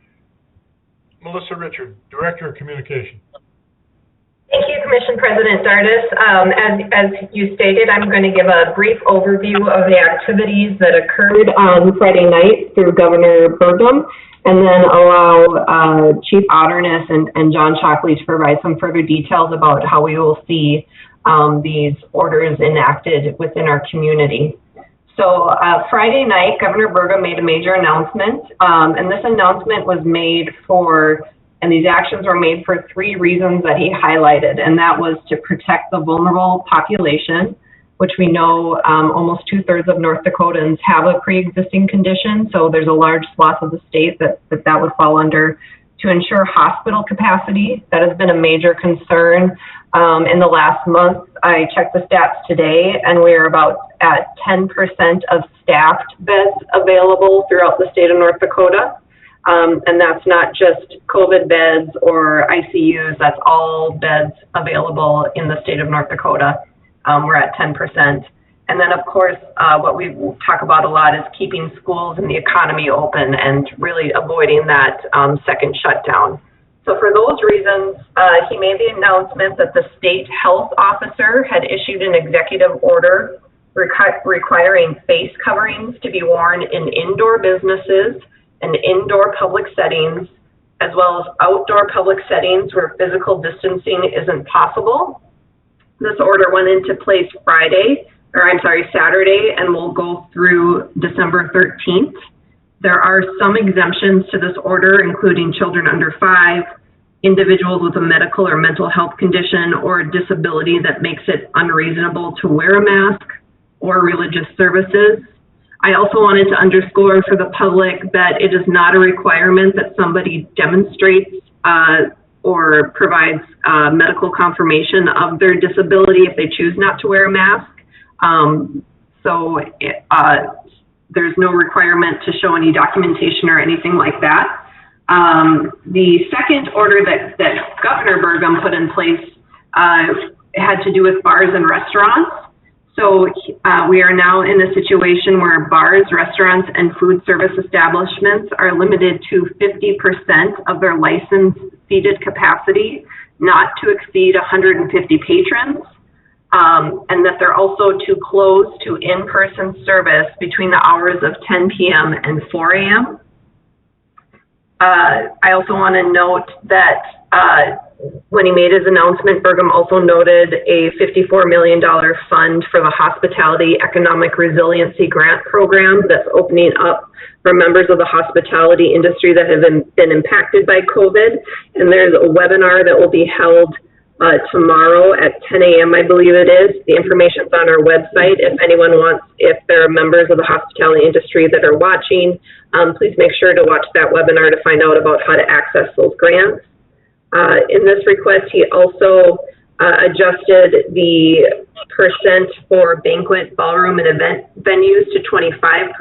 [SPEAKER 1] Melissa Richards, Director of Communication.
[SPEAKER 14] Thank you, Commission President Dardis. As you stated, I'm going to give a brief overview of the activities that occurred on Friday night through Governor Burgum, and then allow Chief Otterness and John Shockley to provide some further details about how we will see these orders enacted within our community. So Friday night, Governor Burgum made a major announcement, and this announcement was made and these actions were made for 3 reasons that he highlighted, and that was to protect the vulnerable population, which we know almost 2/3 of North Dakotans have a pre-existing condition, so there's a large swath of the state that would fall under. To ensure hospital capacity, that has been a major concern. In the last month, I checked the stats today, and we are about at 10% of staffed beds available throughout the state of North Dakota. And that's not just COVID beds or ICUs, that's all beds available in the state of North Dakota. We're at 10%. And then, of course, what we talk about a lot is keeping schools and the economy open and really avoiding that second shutdown. So for those reasons, he made the announcement that the state health officer had issued an executive order requiring face coverings to be worn in indoor businesses and indoor public settings, as well as outdoor public settings where physical distancing isn't possible. This order went into place Saturday, and will go through December 13th. There are some exemptions to this order, including children under 5, individuals with a medical or mental health condition or a disability that makes it unreasonable to wear a mask, or religious services. I also wanted to underscore for the public that it is not a requirement that somebody demonstrates or provides medical confirmation of their disability if they choose not to wear a mask. So there's no requirement to show any documentation or anything like that. The second order that Governor Burgum put in place had to do with bars and restaurants. So we are now in a situation where bars, restaurants, and food service establishments are limited to 50% of their licensed seated capacity, not to exceed 150 patrons, and that they're also to close to in-person service between the hours of 10 p.m. and 4 a.m. I also want to note that when he made his announcement, Burgum also noted a $54 million fund for the Hospitality Economic Resiliency Grant Program that's opening up for members of the hospitality industry that have been impacted by COVID. And there's a webinar that will be held tomorrow at 10 a.m., I believe it is. The information's on our website. If anyone wants, if there are members of the hospitality industry that are watching, please make sure to watch that webinar to find out about how to access those grants. In this request, he also adjusted the percent for banquet, ballroom, and event venues to 25%,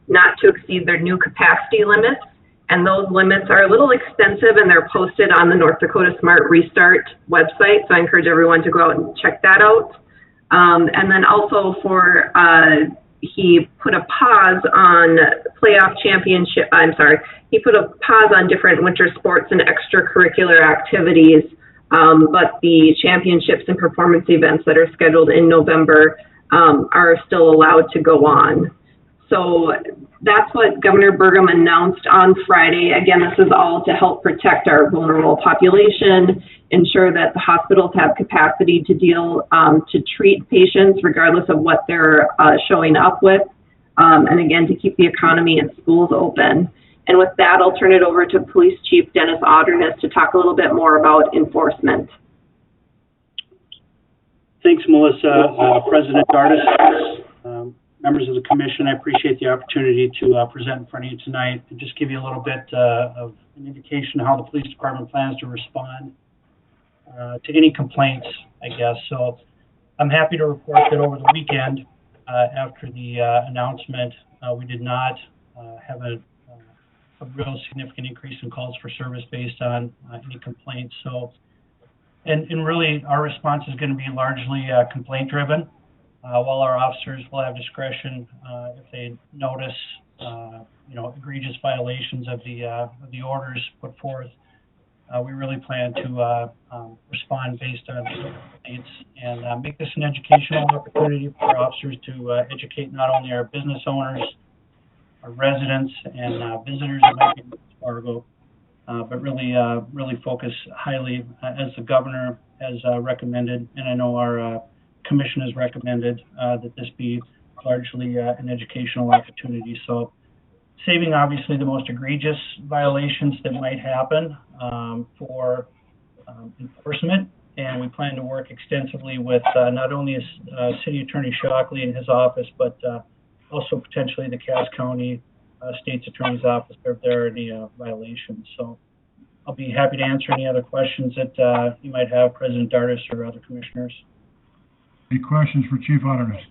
[SPEAKER 14] not to exceed their new capacity limits. And those limits are a little extensive, and they're posted on the North Dakota Smart Restart website. So I encourage everyone to go out and check that out. And then also for he put a pause on playoff championship, he put a pause on different winter sports and extracurricular activities, but the championships and performance events that are scheduled in November are still allowed to go on. So that's what Governor Burgum announced on Friday. Again, this is all to help protect our vulnerable population, ensure that the hospitals have capacity to to treat patients regardless of what they're showing up with, and again, to keep the economy and schools open. And with that, I'll turn it over to Police Chief Dennis Otterness to talk a little bit more about enforcement.
[SPEAKER 15] Thanks, Melissa. President Dardis, members of the commission, I appreciate the opportunity to present in front of you tonight and just give you a little bit of an indication of how the police department plans to respond to any complaints, I guess. So I'm happy to report that over the weekend, after the announcement, we did not have a real significant increase in calls for service based on any complaints. So, and really our response is going to be largely complaint driven. While our officers will have discretion if they notice, egregious violations of the orders put forth, we really plan to respond based on complaints and make this an educational opportunity for our officers to educate not only our business owners, our residents, and visitors that might be in Fargo, but really focus highly, as the governor has recommended, and I know our commission has recommended that this be largely an educational opportunity. So saving obviously the most egregious violations that might happen for enforcement, and we plan to work extensively with not only City Attorney Shockley and his office, but also potentially the Cass County State's Attorney's Office if there are any violations. So I'll be happy to answer any other questions that you might have, President Dardis or other commissioners.
[SPEAKER 1] Any questions for Chief Otterness?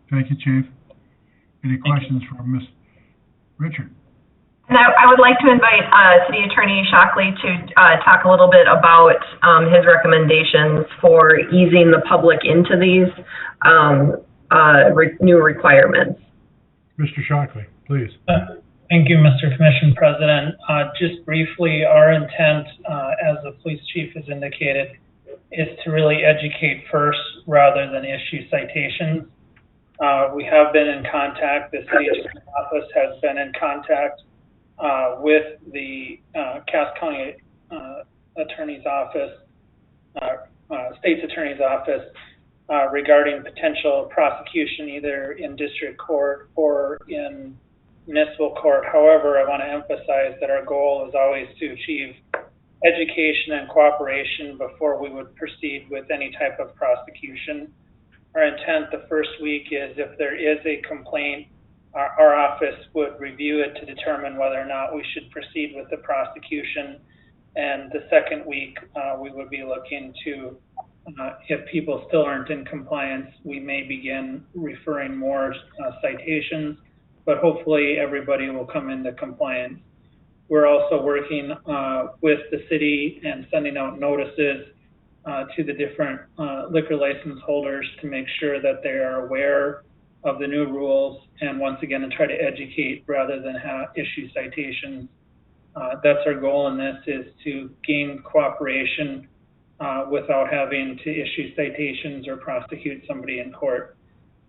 [SPEAKER 1] Thank you, Chief. Any questions for Ms. Richard?
[SPEAKER 14] And I would like to invite City Attorney Shockley to talk a little bit about his recommendations for easing the public into these new requirements.
[SPEAKER 1] Mr. Shockley, please.
[SPEAKER 16] Thank you, Mr. Commission President. Just briefly, our intent, as the police chief has indicated, is to really educate first rather than issue citations. We have been in contact, the city attorney's office has been in contact with the Cass County Attorney's Office, State's Attorney's Office, regarding potential prosecution either in district court or in municipal court. However, I want to emphasize that our goal is always to achieve education and cooperation before we would proceed with any type of prosecution. Our intent the first week is if there is a complaint, our office would review it to determine whether or not we should proceed with the prosecution. And the second week, we would be looking to, if people still aren't in compliance, we may begin referring more citations, but hopefully everybody will come into compliance. We're also working with the city and sending out notices to the different liquor license holders to make sure that they are aware of the new rules, and once again to try to educate rather than issue citations. That's our goal in this, is to gain cooperation without having to issue citations or prosecute somebody in court.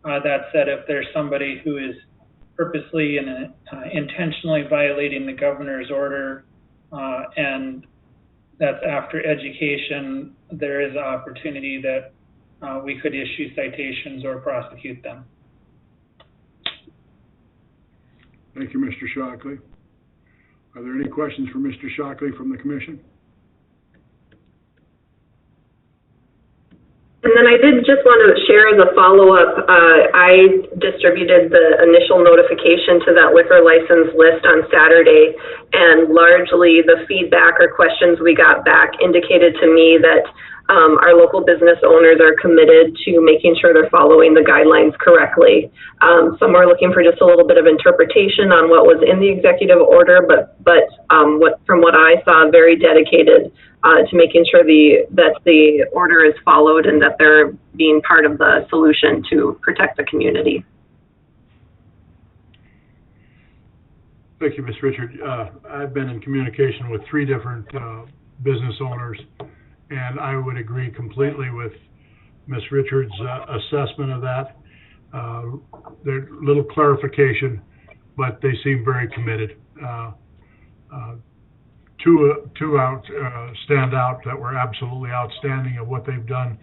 [SPEAKER 16] That said, if there's somebody who is purposely and intentionally violating the governor's order, and that's after education, there is an opportunity that we could issue citations or prosecute them.
[SPEAKER 1] Thank you, Mr. Shockley. Are there any questions for Mr. Shockley from the commission?
[SPEAKER 14] And then I did just want to share as a follow-up, I distributed the initial notification to that liquor license list on Saturday, and largely the feedback or questions we got back indicated to me that our local business owners are committed to making sure they're following the guidelines correctly. Some are looking for just a little bit of interpretation on what was in the executive order, but from what I saw, very dedicated to making sure that the order is followed and that they're being part of the solution to protect the community.
[SPEAKER 1] Thank you, Ms. Richard. I've been in communication with 3 different business owners, and I would agree completely with Ms. Richard's assessment of that. There's little clarification, but they seem very committed. Two stand out that were absolutely outstanding of what they've done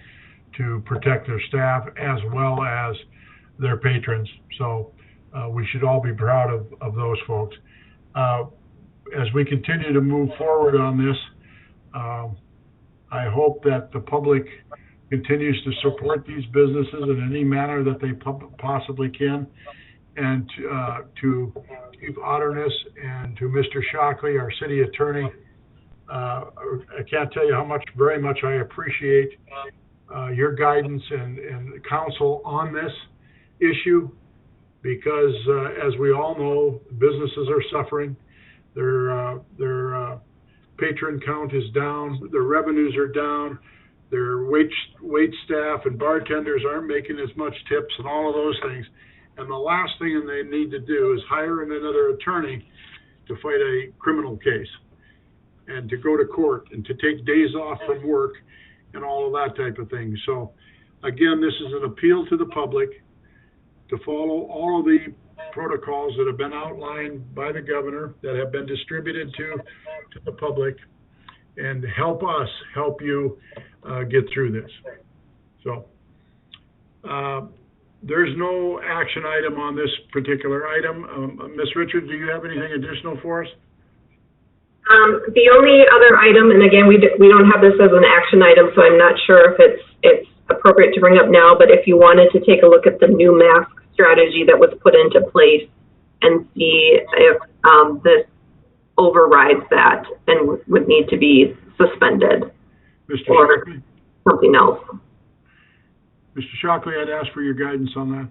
[SPEAKER 1] to protect their staff as well as their patrons. So we should all be proud of those folks. As we continue to move forward on this, I hope that the public continues to support these businesses in any manner that they possibly can, and to Chief Otterness and to Mr. Shockley, our city attorney. I can't tell you how very much I appreciate your guidance and counsel on this issue, because as we all know, businesses are suffering. Their patron count is down, their revenues are down, their wait staff and bartenders aren't making as much tips and all of those things. And the last thing they need to do is hire another attorney to fight a criminal case and to go to court and to take days off from work and all of that type of thing. So again, this is an appeal to the public to follow all of the protocols that have been outlined by the governor, that have been distributed to the public, and help us help you get through this. So there's no action item on this particular item. Ms. Richards, do you have anything additional for us?
[SPEAKER 14] The only other item, and again, we don't have this as an action item, so I'm not sure if it's appropriate to bring up now, but if you wanted to take a look at the new mask strategy that was put into place and see if this overrides that and would need to be suspended or something else.
[SPEAKER 1] Mr. Shockley, I'd ask for your guidance on that.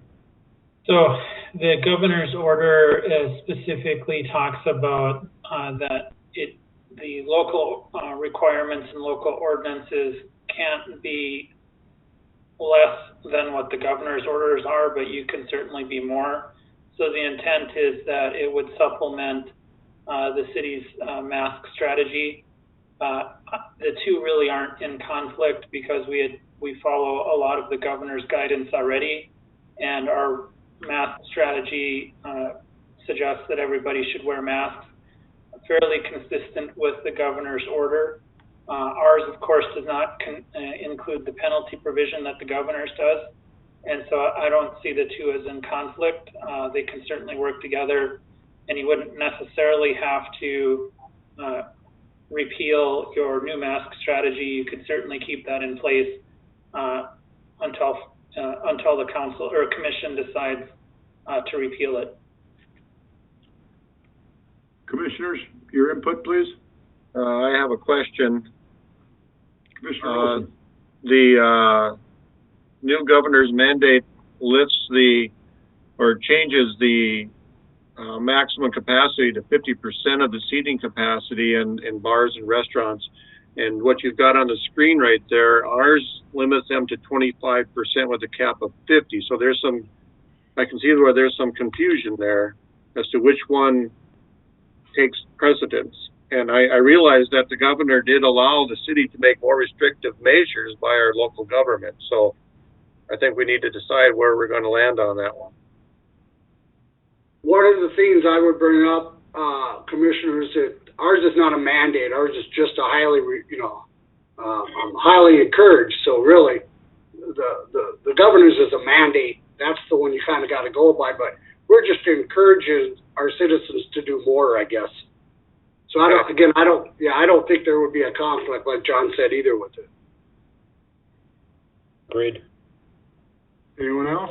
[SPEAKER 16] So the governor's order specifically talks about that the local requirements and local ordinances can't be less than what the governor's orders are, but you can certainly be more. So the intent is that it would supplement the city's mask strategy. The two really aren't in conflict, because we follow a lot of the governor's guidance already, and our mask strategy suggests that everybody should wear masks, fairly consistent with the governor's order. Ours, of course, does not include the penalty provision that the governor's does, and so I don't see the two as in conflict. They can certainly work together, and you wouldn't necessarily have to repeal your new mask strategy. You could certainly keep that in place until the council or commission decides to repeal it.
[SPEAKER 1] Commissioners, your input, please.
[SPEAKER 10] I have a question.
[SPEAKER 1] Commissioner Olson.
[SPEAKER 10] The new governor's mandate lifts changes the maximum capacity to 50% of the seating capacity in bars and restaurants. And what you've got on the screen right there, ours limits them to 25% with a cap of 50. So I can see where there's some confusion there as to which one takes precedence. And I realize that the governor did allow the city to make more restrictive measures by our local government. So I think we need to decide where we're going to land on that one.
[SPEAKER 7] One of the things I would bring up, Commissioner, is that ours is not a mandate. Ours is just a highly encouraged. So really, the governor's is a mandate. That's the one you kind of got to go by. But we're just encouraging our citizens to do more, I guess. So I don't think there would be a conflict, like John said, either with it.
[SPEAKER 3] Agreed.
[SPEAKER 1] Anyone else?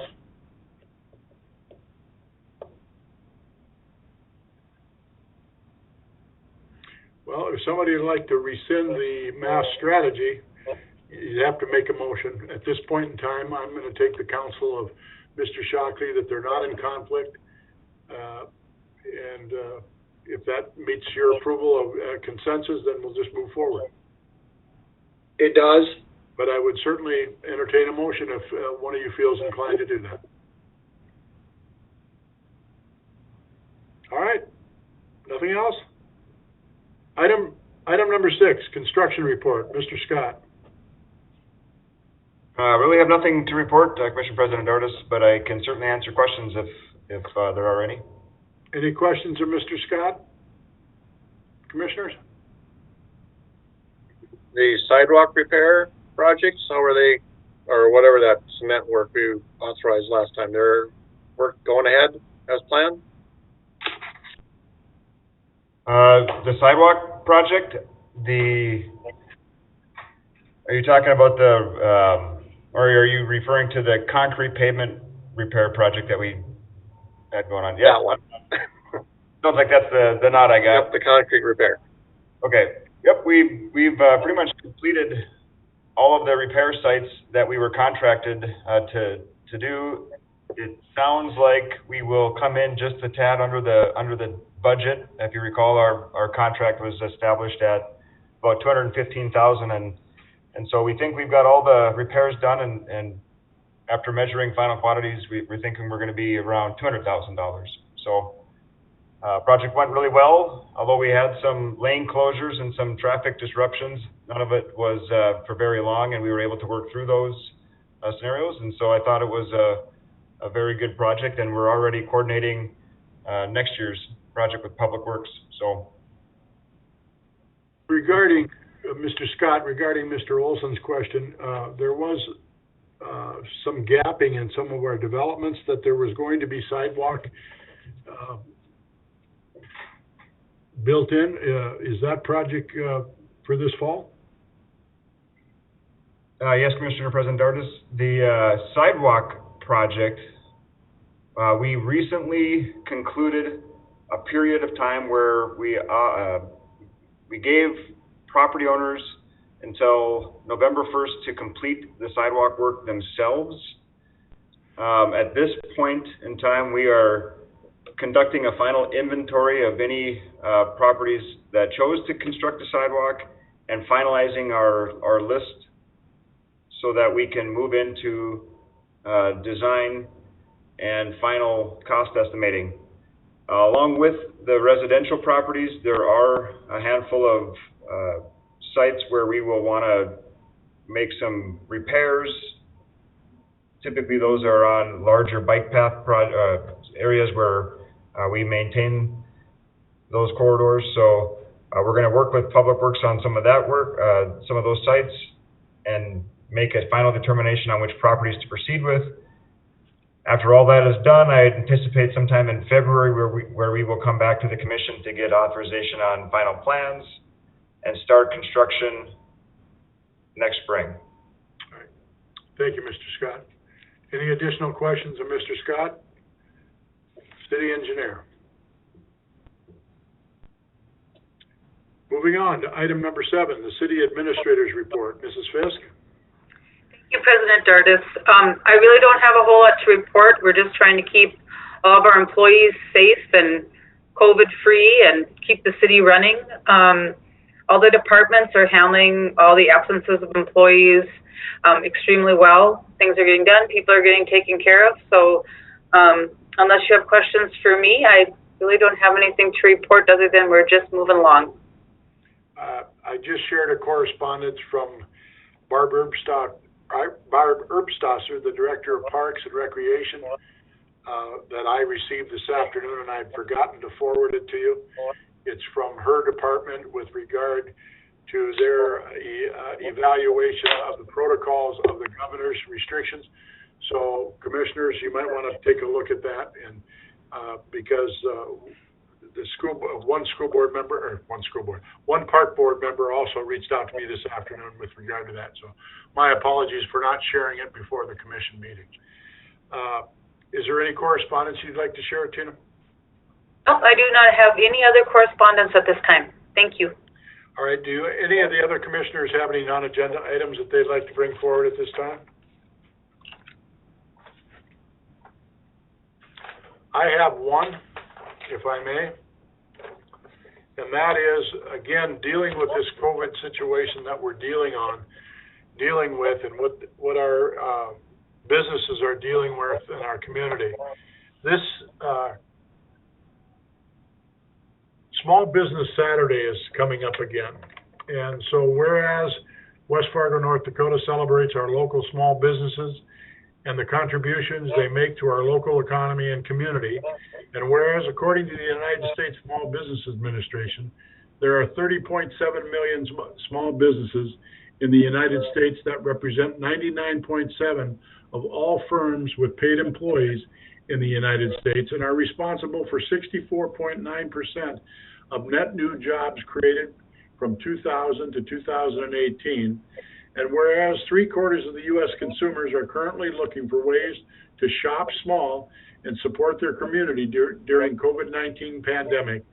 [SPEAKER 1] Well, if somebody would like to rescind the mass strategy, you'd have to make a motion. At this point in time, I'm going to take the counsel of Mr. Shockley that they're not in conflict. If that meets your approval of consensus, then we'll just move forward.
[SPEAKER 7] It does.
[SPEAKER 1] But I would certainly entertain a motion if one of you feels inclined to do that. All right. Nothing else? Item number 6, construction report. Mr. Scott.
[SPEAKER 8] Really have nothing to report, Commissioner President Dardis, but I can certainly answer questions if there are any.
[SPEAKER 1] Any questions of Mr. Scott? Commissioners?
[SPEAKER 2] The sidewalk repair projects, how are they, or whatever that cement work we authorized last time, their work going ahead as planned?
[SPEAKER 8] The sidewalk project, are you talking about or are you referring to the concrete pavement repair project that we had going on? Yeah.
[SPEAKER 2] That one.
[SPEAKER 8] Sounds like that's the nod I got.
[SPEAKER 2] Yep, the concrete repair.
[SPEAKER 8] Okay. Yep, we've pretty much completed all of the repair sites that we were contracted to do. It sounds like we will come in just a tad under the budget. If you recall, our contract was established at about $215,000, and so we think we've got all the repairs done, and after measuring final quantities, we're thinking we're going to be around $200,000. So project went really well, although we had some lane closures and some traffic disruptions. None of it was for very long, and we were able to work through those scenarios, and so I thought it was a very good project, and we're already coordinating next year's project with Public Works. So,
[SPEAKER 1] regarding Mr. Scott, regarding Mr. Olson's question, there was some gapping in some of our developments that there was going to be sidewalk built in. Is that project for this fall?
[SPEAKER 8] Yes, Commissioner President Dardis. The sidewalk project, we recently concluded a period of time where we gave property owners until November 1st to complete the sidewalk work themselves. At this point in time, we are conducting a final inventory of any properties that chose to construct a sidewalk and finalizing our list so that we can move into design and final cost estimating. Along with the residential properties, there are a handful of sites where we will want to make some repairs. Typically, those are on larger bike path areas where we maintain those corridors. So we're going to work with Public Works on some of that work, some of those sites, and make a final determination on which properties to proceed with. After all that is done, I anticipate sometime in February where we will come back to the Commission to get authorization on final plans and start construction next spring.
[SPEAKER 1] All right. Thank you, Mr. Scott. Any additional questions of Mr. Scott? City Engineer. Moving on to item number 7, the city administrator's report. Mrs. Fisk?
[SPEAKER 11] Thank you, President Dardis. I really don't have a whole lot to report. We're just trying to keep all of our employees safe and COVID-free and keep the city running. All the departments are handling all the absences of employees extremely well. Things are getting done. People are getting taken care of. So unless you have questions for me, I really don't have anything to report other than we're just moving along.
[SPEAKER 1] I just shared a correspondence from Barb Erbstosser, the Director of Parks and Recreation, that I received this afternoon, and I'd forgotten to forward it to you. It's from her department with regard to their evaluation of the protocols of the governor's restrictions. So, commissioners, you might want to take a look at that, and because one park board member also reached out to me this afternoon with regard to that. So, my apologies for not sharing it before the commission meeting. Is there any correspondence you'd like to share, Tina?
[SPEAKER 11] No, I do not have any other correspondence at this time. Thank you.
[SPEAKER 1] All right. Do any of the other commissioners have any non-agenda items that they'd like to bring forward at this time? I have one, if I may, and that is, again, dealing with this COVID situation that we're dealing with, and what our businesses are dealing with in our community. This Small Business Saturday is coming up again. And so whereas West Fargo, North Dakota celebrates our local small businesses and the contributions they make to our local economy and community, and whereas according to the United States Small Business Administration, there are 30.7 million small businesses in the United States that represent 99.7% of all firms with paid employees in the United States and are responsible for 64.9% of net new jobs created from 2000 to 2018. And whereas 3/4 of the U.S. consumers are currently looking for ways to shop small and support their community during COVID-19 pandemic,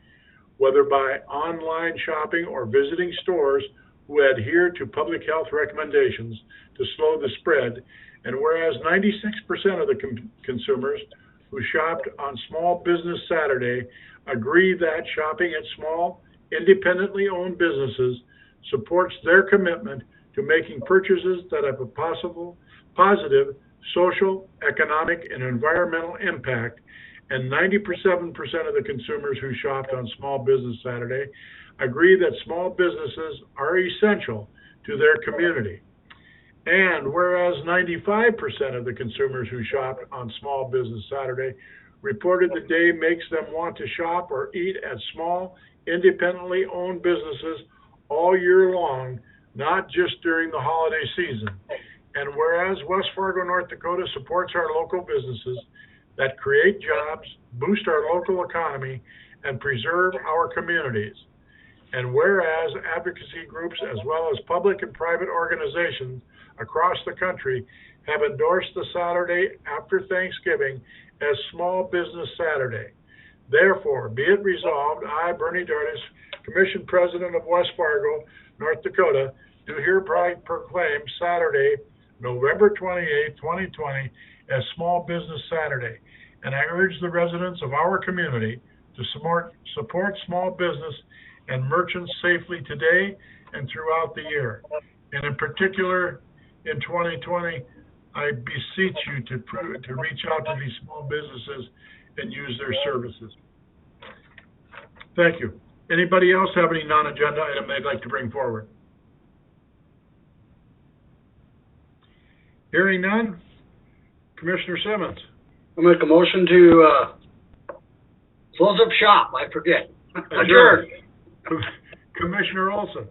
[SPEAKER 1] whether by online shopping or visiting stores who adhere to public health recommendations to slow the spread, and whereas 96% of the consumers who shopped on Small Business Saturday agree that shopping at small, independently owned businesses supports their commitment to making purchases that have a positive social, economic, and environmental impact, and 97% of the consumers who shopped on Small Business Saturday agree that small businesses are essential to their community. And whereas 95% of the consumers who shopped on Small Business Saturday reported the day makes them want to shop or eat at small, independently owned businesses all year long, not just during the holiday season. And whereas West Fargo, North Dakota supports our local businesses that create jobs, boost our local economy, and preserve our communities. And whereas advocacy groups as well as public and private organizations across the country have endorsed the Saturday after Thanksgiving as Small Business Saturday. Therefore, be it resolved, I, Bernie Dardis, Commission President of West Fargo, North Dakota, do hereby proclaim Saturday, November 28, 2020, as Small Business Saturday. And I urge the residents of our community to support small business and merchants safely today and throughout the year. And in particular, in 2020, I beseech you to reach out to these small businesses and use their services. Thank you. Anybody else have any non-agenda item they'd like to bring forward? Hearing none, Commissioner Simmons.
[SPEAKER 7] I'll make a motion to close up shop. I forget. Adjourn.
[SPEAKER 1] Commissioner Olson.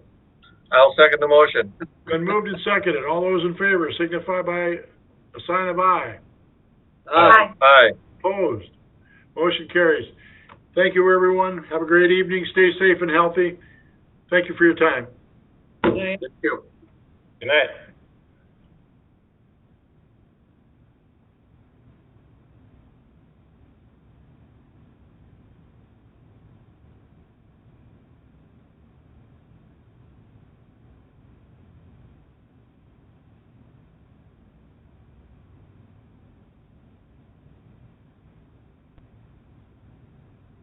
[SPEAKER 10] I'll second the motion.
[SPEAKER 1] Been moved and seconded. All those in favor signify by a sign of aye.
[SPEAKER 10] Aye. Aye.
[SPEAKER 1] Opposed? Motion carries. Thank you, everyone. Have a great evening. Stay safe and healthy. Thank you for your time.
[SPEAKER 7] Thank you.
[SPEAKER 3] Good night.